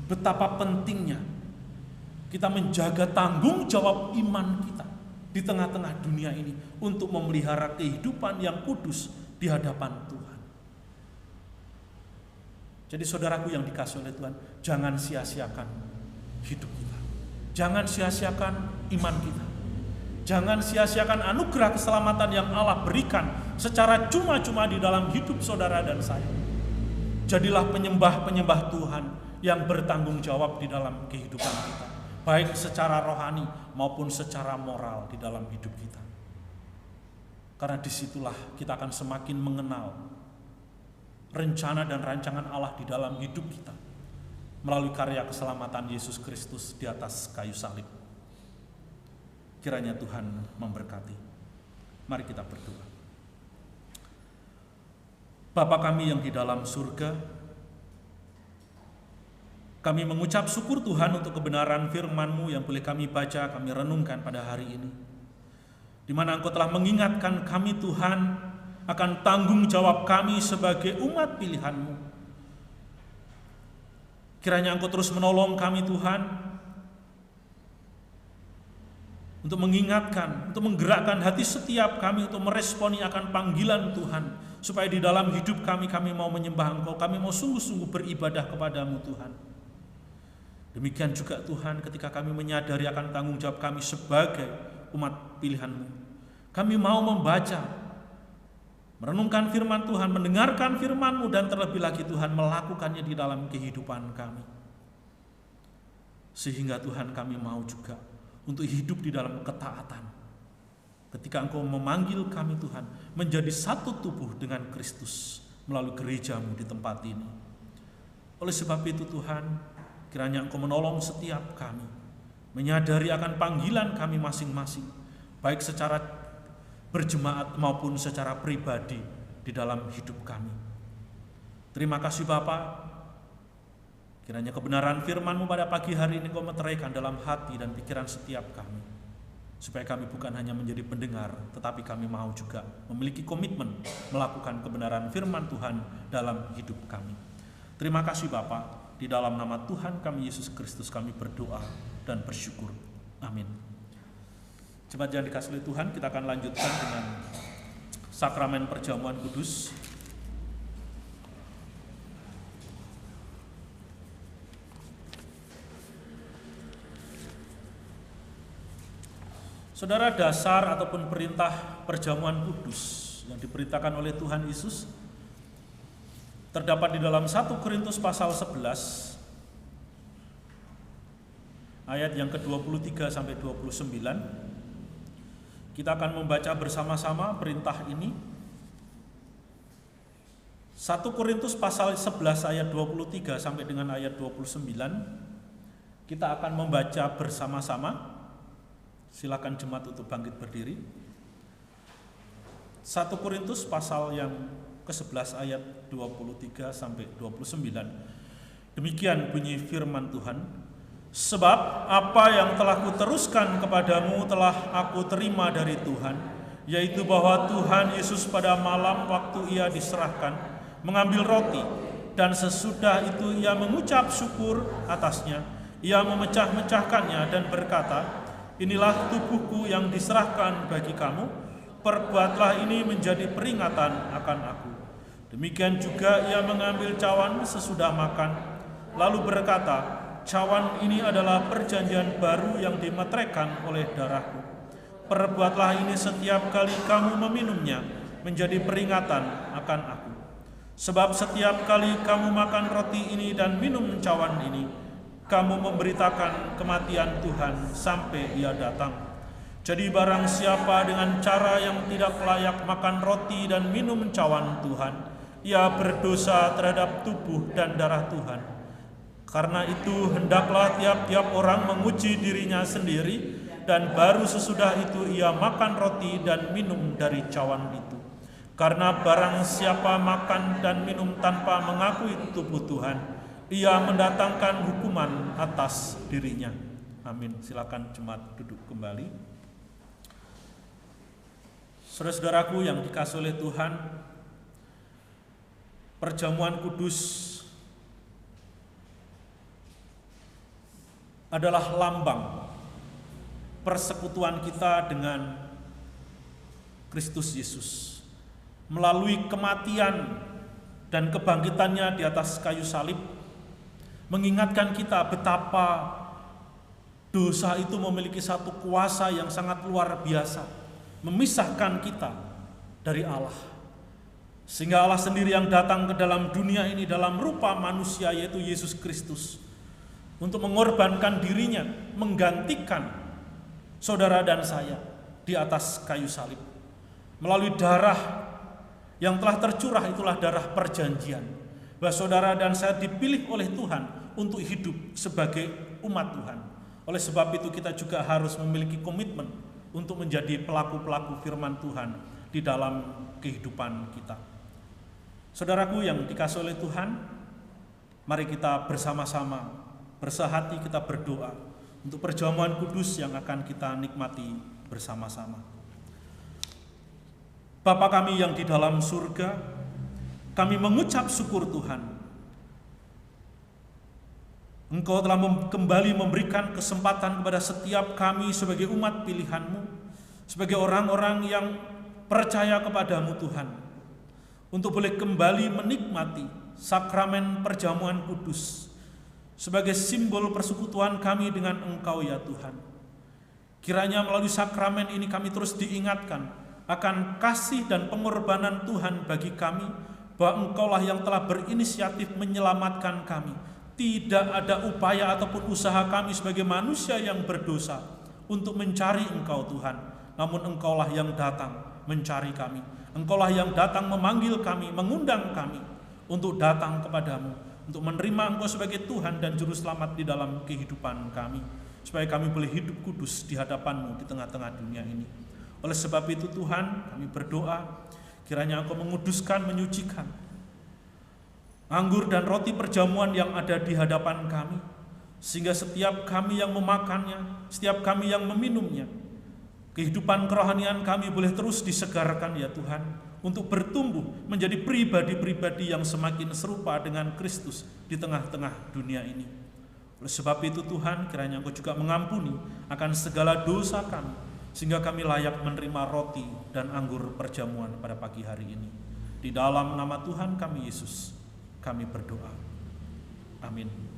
betapa pentingnya kita menjaga tanggung jawab iman kita di tengah-tengah dunia ini untuk memelihara kehidupan yang kudus di hadapan Tuhan. Jadi saudaraku yang dikasihi oleh Tuhan, jangan sia-siakan hidup kita. Jangan sia-siakan iman kita. Jangan sia-siakan anugerah keselamatan yang Allah berikan secara cuma-cuma di dalam hidup saudara dan saya. Jadilah penyembah-penyembah Tuhan yang bertanggung jawab di dalam kehidupan kita, baik secara rohani maupun secara moral di dalam hidup kita. Karena disitulah kita akan semakin mengenal rencana dan rancangan Allah di dalam hidup kita melalui karya keselamatan Yesus Kristus di atas kayu salib. Kiranya Tuhan memberkati. Mari kita berdoa. Bapa kami yang di dalam surga, kami mengucap syukur Tuhan untuk kebenaran firman-Mu yang boleh kami baca, kami renungkan pada hari ini, di mana Engkau telah mengingatkan kami Tuhan akan tanggung jawab kami sebagai umat pilihan-Mu. Kiranya Engkau terus menolong kami Tuhan, untuk mengingatkan, untuk menggerakkan hati setiap kami untuk meresponi akan panggilan Tuhan, supaya di dalam hidup kami mau menyembah Engkau, kami mau sungguh-sungguh beribadah kepadamu Tuhan. Demikian juga Tuhan, ketika kami menyadari akan tanggung jawab kami sebagai umat pilihan-Mu, kami mau membaca, merenungkan firman Tuhan, mendengarkan firman-Mu, dan terlebih lagi Tuhan melakukannya di dalam kehidupan kami. Sehingga Tuhan kami mau juga untuk hidup di dalam ketaatan. Ketika Engkau memanggil kami Tuhan menjadi satu tubuh dengan Kristus melalui gereja-Mu di tempat ini. Oleh sebab itu Tuhan, kiranya Engkau menolong setiap kami menyadari akan panggilan kami masing-masing, baik secara berjemaat maupun secara pribadi di dalam hidup kami. Terima kasih Bapa. Kiranya kebenaran firman-Mu pada pagi hari ini Kau meteraikan dalam hati dan pikiran setiap kami. Supaya kami bukan hanya menjadi pendengar, tetapi kami mau juga memiliki komitmen melakukan kebenaran firman Tuhan dalam hidup kami. Terima kasih Bapa. Di dalam nama Tuhan kami Yesus Kristus kami berdoa dan bersyukur. Amin. Jemaat yang dikasihi oleh Tuhan, kita akan lanjutkan dengan sakramen perjamuan kudus. Saudara, dasar ataupun perintah perjamuan kudus yang diperintahkan oleh Tuhan Yesus terdapat di dalam 1 Korintus pasal 11 ayat yang ke-23 sampai 29. Kita akan membaca bersama-sama perintah ini. 1 Korintus pasal 11 ayat 23 sampai dengan ayat 29. Kita akan membaca bersama-sama. Silakan jemaat untuk bangkit berdiri. 1 Korintus pasal yang ke-11 ayat 23 sampai 29. Demikian bunyi firman Tuhan. Sebab apa yang telah kuteruskan kepadamu telah aku terima dari Tuhan, yaitu bahwa Tuhan Yesus pada malam waktu Ia diserahkan mengambil roti, dan sesudah itu Ia mengucap syukur atasnya. Ia memecah-mecahkannya dan berkata, inilah tubuhku yang diserahkan bagi kamu, perbuatlah ini menjadi peringatan akan aku. Demikian juga Ia mengambil cawan sesudah makan, lalu berkata, cawan ini adalah perjanjian baru yang dimeteraikan oleh darahku. Perbuatlah ini setiap kali kamu meminumnya, menjadi peringatan akan aku. Sebab setiap kali kamu makan roti ini dan minum cawan ini, kamu memberitakan kematian Tuhan sampai Ia datang. Jadi barang siapa dengan cara yang tidak layak makan roti dan minum cawan Tuhan, ia berdosa terhadap tubuh dan darah Tuhan. Karena itu hendaklah tiap-tiap orang menguji dirinya sendiri, dan baru sesudah itu ia makan roti dan minum dari cawan itu. Karena barang siapa makan dan minum tanpa mengakui tubuh Tuhan, ia mendatangkan hukuman atas dirinya. Amin. Silakan jemaat duduk kembali. Saudara-saudaraku yang dikasihi oleh Tuhan, perjamuan kudus adalah lambang persekutuan kita dengan Kristus Yesus. Melalui kematian dan kebangkitannya di atas kayu salib, mengingatkan kita betapa dosa itu memiliki satu kuasa yang sangat luar biasa, memisahkan kita dari Allah. Sehingga Allah sendiri yang datang ke dalam dunia ini dalam rupa manusia, yaitu Yesus Kristus, untuk mengorbankan dirinya, menggantikan saudara dan saya di atas kayu salib. Melalui darah yang telah tercurah, itulah darah perjanjian, bahwa saudara dan saya dipilih oleh Tuhan untuk hidup sebagai umat Tuhan. Oleh sebab itu kita juga harus memiliki komitmen untuk menjadi pelaku-pelaku firman Tuhan di dalam kehidupan kita. Saudaraku yang dikasihi oleh Tuhan, mari kita bersama-sama bersehati, kita berdoa untuk perjamuan kudus yang akan kita nikmati bersama-sama. Bapa kami yang di dalam surga, kami mengucap syukur Tuhan. Engkau telah kembali memberikan kesempatan kepada setiap kami sebagai umat pilihan-Mu, sebagai orang-orang yang percaya kepadamu Tuhan, untuk boleh kembali menikmati sakramen perjamuan kudus sebagai simbol persekutuan kami dengan Engkau ya Tuhan. Kiranya melalui sakramen ini kami terus diingatkan akan kasih dan pengorbanan Tuhan bagi kami, bahwa Engkaulah yang telah berinisiatif menyelamatkan kami. Tidak ada upaya ataupun usaha kami sebagai manusia yang berdosa untuk mencari Engkau Tuhan, namun Engkaulah yang datang mencari kami. Engkaulah yang datang memanggil kami, mengundang kami untuk datang kepadamu, untuk menerima Engkau sebagai Tuhan dan Juru Selamat di dalam kehidupan kami, supaya kami boleh hidup kudus di hadapan-Mu di tengah-tengah dunia ini. Oleh sebab itu Tuhan, kami berdoa kiranya Engkau menguduskan, menyucikan anggur dan roti perjamuan yang ada di hadapan kami, sehingga setiap kami yang memakannya, setiap kami yang meminumnya, kehidupan kerohanian kami boleh terus disegarkan ya Tuhan, untuk bertumbuh menjadi pribadi-pribadi yang semakin serupa dengan Kristus di tengah-tengah dunia ini. Oleh sebab itu Tuhan, kiranya Engkau juga mengampuni akan segala dosa kami, sehingga kami layak menerima roti dan anggur perjamuan pada pagi hari ini. Di dalam nama Tuhan kami Yesus, kami berdoa. Amin.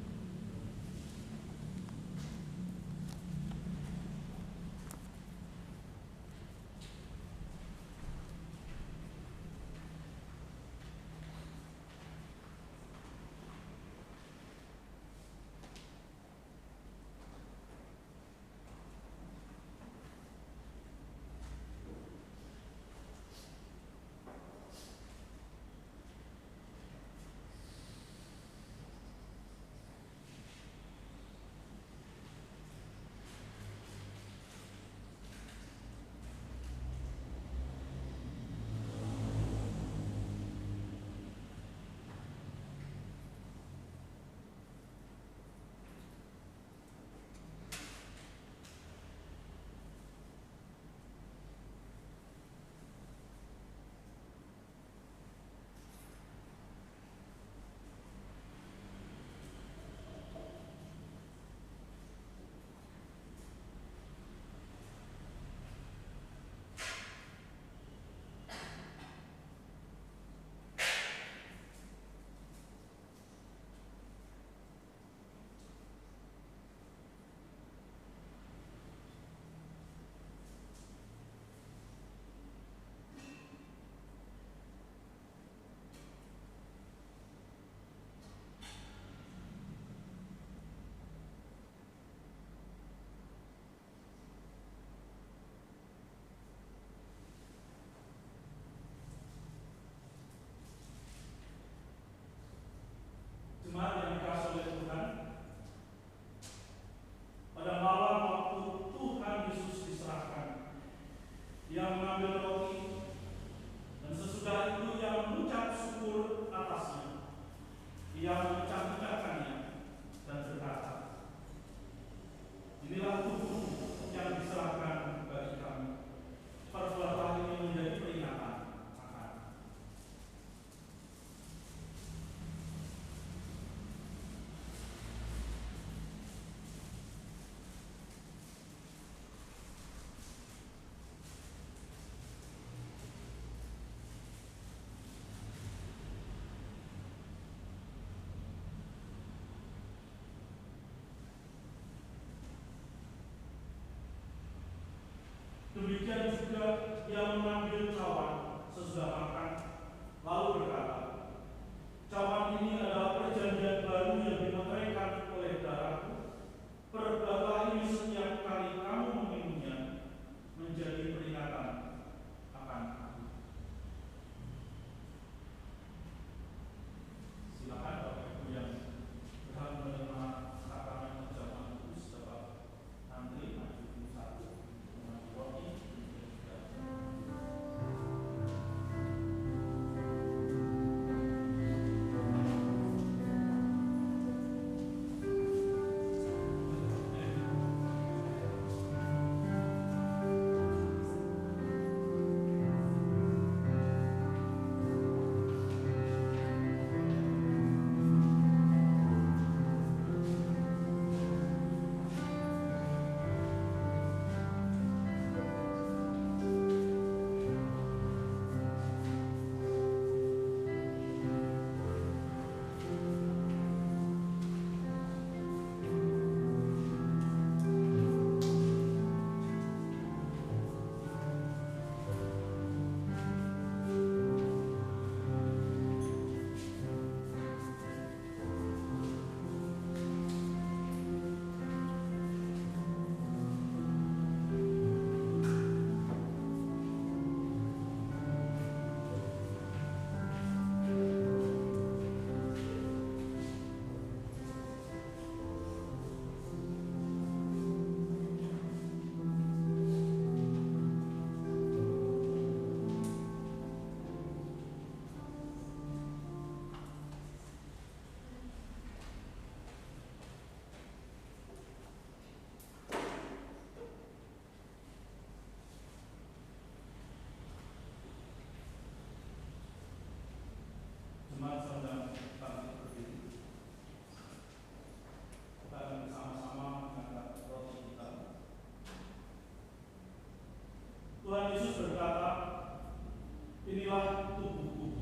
tubuhku.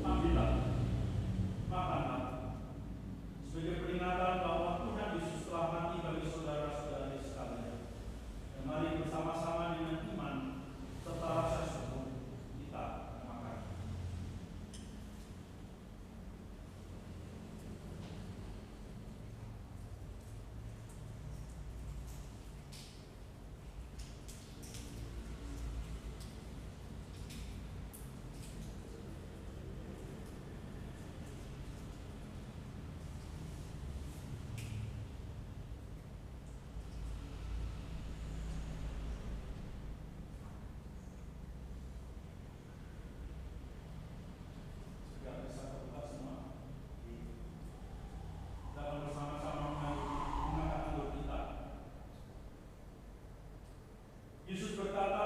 Ambillah, makanlah, sebagai peringatan bahwa Tuhan Yesus telah mati bagi saudara-saudari sekalian. Dan mari bersama-sama dengan iman serta rasa syukur kita makan. Yesus berkata,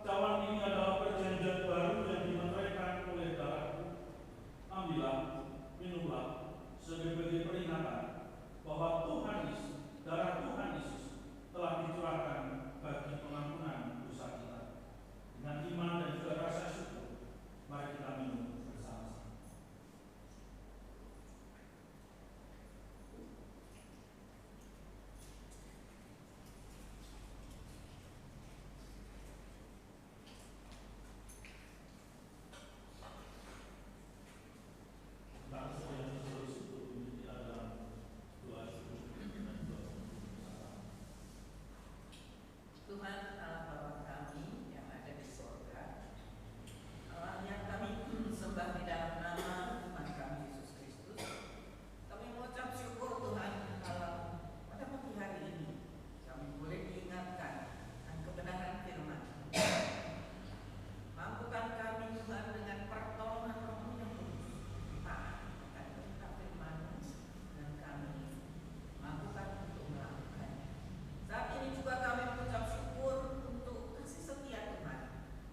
cawan ini adalah perjanjian baru yang dimeteraikan oleh darahku. Ambillah, minumlah, sebagai peringatan bahwa darah Tuhan Yesus telah dicurahkan bagi pengampunan dosa kita. Dengan iman dan juga rasa syukur, mari kita minum bersama-sama. Tuhan Allah Bapa kami yang ada di surga, Allah yang kami sembah di dalam nama Tuhan kami Yesus Kristus, kami mengucap syukur Tuhan kalau pada pagi hari ini kami boleh diingatkan akan kebenaran firman. Mampukan kami Tuhan dengan pertolongan Roh-Mu yang kudus, taat akan perintah firman dan kami mampukan untuk melakukannya. Saat ini juga kami mengucap syukur untuk kasih setia Tuhan,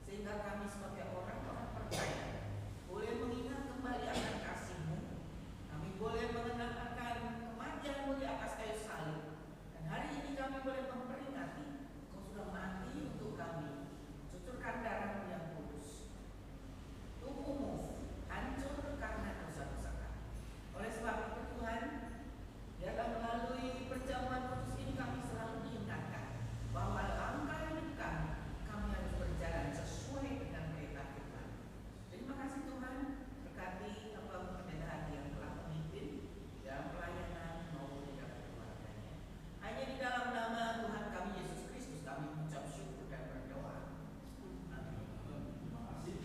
sehingga kami sebagai orang-orang percaya boleh mengingat kembali akan kasih-Mu. Kami boleh mengenal akan kematian-Mu di atas kayu salib. Dan hari ini kami boleh memperingati Kau sudah mati untuk kami, cucurkan darah-Mu yang kudus. Tubuh-Mu hancur karena dosa-dosa kami. Oleh sebab itu Tuhan, biarlah melalui perjamuan kudus ini kami selalu diingatkan bahwa langkah hidup kami harus berjalan sesuai dengan perintah Tuhan. Terima kasih Tuhan, berkati hamba Pendeta Hadi yang telah memimpin dalam pelayanan maupun di dalam keluarganya. Hanya di dalam nama Tuhan kami Yesus Kristus kami mengucap syukur dan berdoa. Amin. Terima kasih.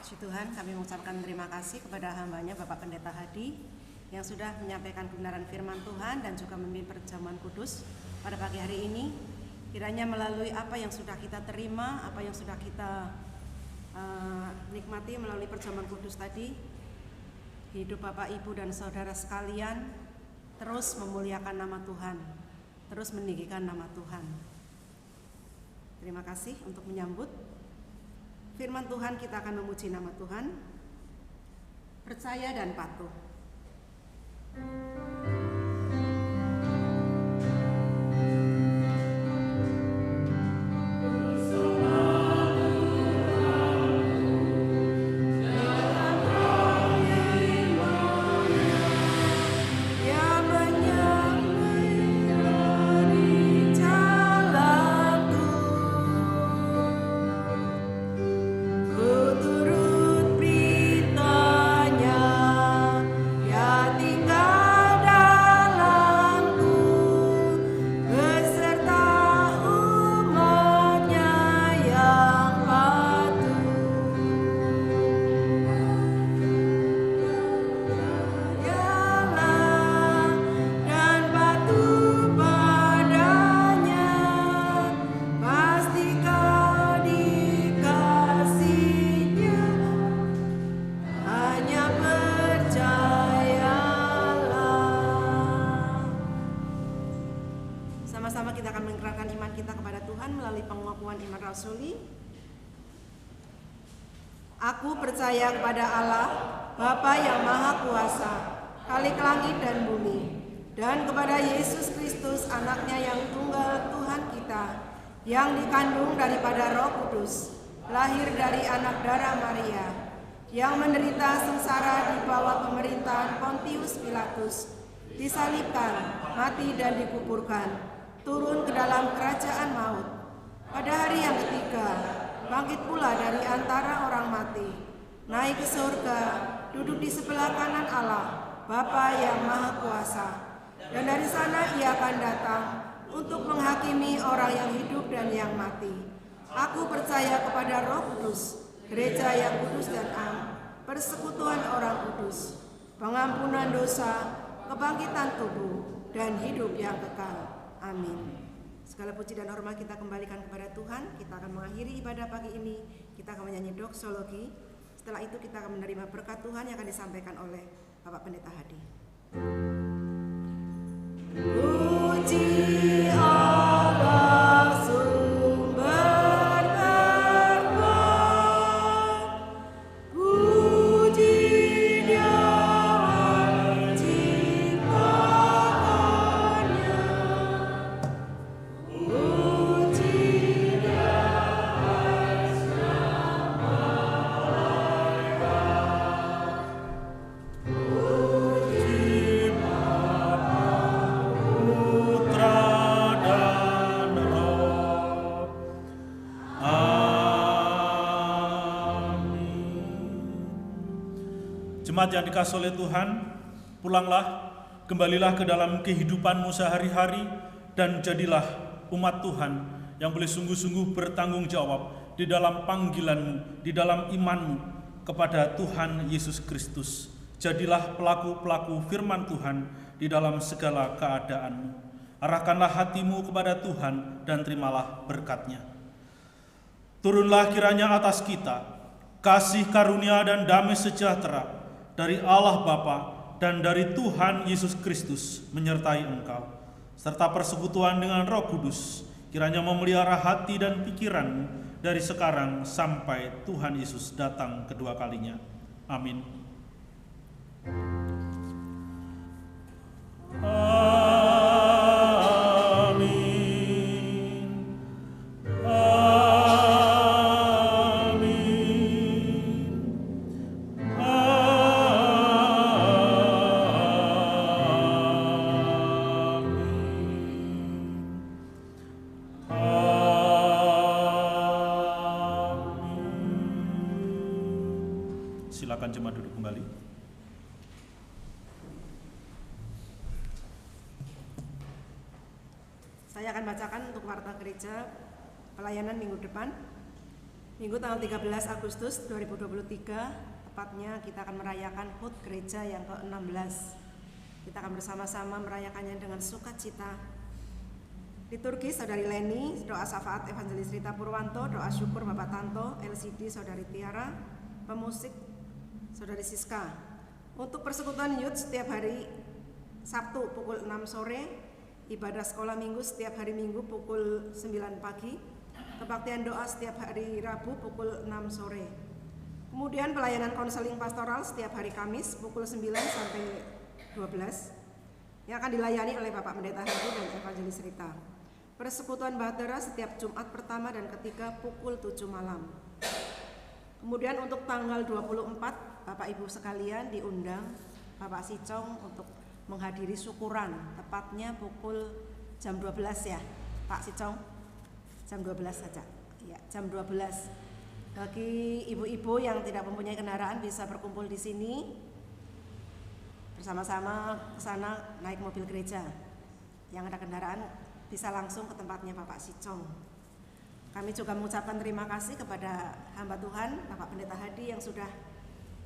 Puji Tuhan, kami mengucapkan terima kasih kepada hambanya Bapak Pendeta Hadi yang sudah menyampaikan kebenaran firman Tuhan dan juga memimpin perjamuan kudus pada pagi hari ini. Kiranya melalui apa yang sudah kita terima, apa yang sudah kita nikmati melalui perjamuan kudus tadi, hidup Bapak, Ibu, dan saudara sekalian terus memuliakan nama Tuhan, terus meninggikan nama Tuhan. Terima kasih untuk menyambut firman Tuhan. Kita akan memuji nama Tuhan, percaya dan patuh. Turut beritanya, ya tinggal iman rasuli. Aku percaya kepada Allah, Bapa yang Maha Kuasa, Khalik langit dan bumi, dan kepada Yesus Kristus, anaknya yang tunggal Tuhan kita, yang dikandung daripada Roh Kudus, lahir dari anak darah Maria, yang menderita sengsara di bawah pemerintahan Pontius Pilatus, disalibkan, mati dan dikuburkan, turun ke dalam kerajaan maut. Pada hari yang ketiga, bangkit pula dari antara orang mati, naik ke surga, duduk di sebelah kanan Allah, Bapa yang Maha Kuasa. Dan dari sana ia akan datang untuk menghakimi orang yang hidup dan yang mati. Aku percaya kepada Roh Kudus, gereja yang kudus dan am, persekutuan orang kudus, pengampunan dosa, kebangkitan tubuh, dan hidup yang kekal. Amin. Segala puji dan hormat kita kembalikan kepada Tuhan. Kita akan mengakhiri ibadah pagi ini. Kita akan menyanyi doksologi. Setelah itu kita akan menerima berkat Tuhan yang akan disampaikan oleh Bapak Pendeta Hadi. Puji Allah sumber berkat, puji Dia ciptaannya, puji Dia Jemaat yang dikasihi oleh Tuhan, pulanglah, kembalilah ke dalam kehidupanmu sehari-hari, dan jadilah umat Tuhan yang boleh sungguh-sungguh bertanggung jawab di dalam panggilanmu, di dalam imanmu kepada Tuhan Yesus Kristus. Jadilah pelaku-pelaku firman Tuhan di dalam segala keadaanmu. Arahkanlah hatimu kepada Tuhan dan terimalah berkat-Nya. Turunlah kiranya atas kita kasih karunia dan damai sejahtera dari Allah Bapa dan dari Tuhan Yesus Kristus menyertai engkau, serta persekutuan dengan Roh Kudus, kiranya memelihara hati dan pikiranmu dari sekarang sampai Tuhan Yesus datang kedua kalinya. Amin. Silakan jemaat duduk kembali. Saya akan bacakan untuk warta gereja pelayanan minggu depan. Minggu tanggal 13 Agustus 2023, tepatnya kita akan merayakan HUT gereja yang ke-16. Kita akan bersama-sama merayakannya dengan sukacita. Liturgi Saudari Leni, doa syafaat Evangelis Rita Purwanto, doa syukur Bapak Tanto, LCD Saudari Tiara, pemusik Saudari Siska. Untuk persekutuan youth setiap hari Sabtu pukul 6 sore, ibadah sekolah minggu setiap hari Minggu pukul 9 pagi, kebaktian doa setiap hari Rabu pukul 6 sore. Kemudian pelayanan konseling pastoral setiap hari Kamis pukul 9 sampai 12 yang akan dilayani oleh Bapak Pendeta Hadi dan Evangelis Rita. Persekutuan Bahtera setiap Jumat pertama dan ketiga pukul 7 malam. Kemudian untuk tanggal 24, Bapak Ibu sekalian diundang Bapak Sicong untuk menghadiri syukuran, tepatnya pukul jam 12 ya, Pak Sicong. Jam 12 saja. Ya, jam 12. Bagi ibu-ibu yang tidak mempunyai kendaraan bisa berkumpul di sini bersama-sama ke sana naik mobil gereja. Yang ada kendaraan bisa langsung ke tempatnya Bapak Sicong. Kami juga mengucapkan terima kasih kepada hamba Tuhan, Bapak Pendeta Hadi yang sudah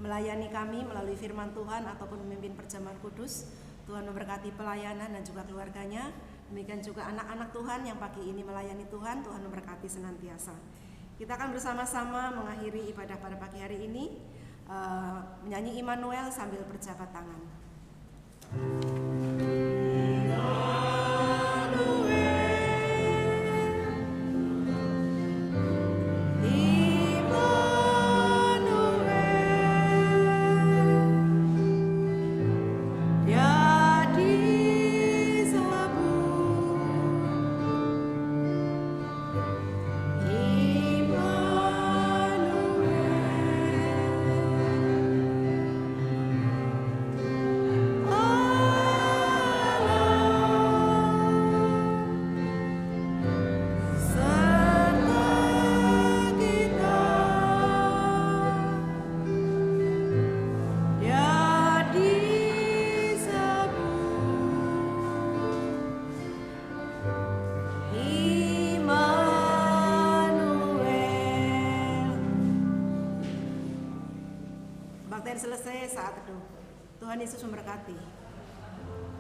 melayani kami melalui firman Tuhan ataupun memimpin perjamuan kudus. Tuhan memberkati pelayanan dan juga keluarganya. Demikian juga anak-anak Tuhan yang pagi ini melayani Tuhan, Tuhan memberkati senantiasa. Kita akan bersama-sama mengakhiri ibadah pada pagi hari ini, menyanyi Immanuel sambil berjabat tangan. selesai saat teduh. Tuhan Yesus memberkati.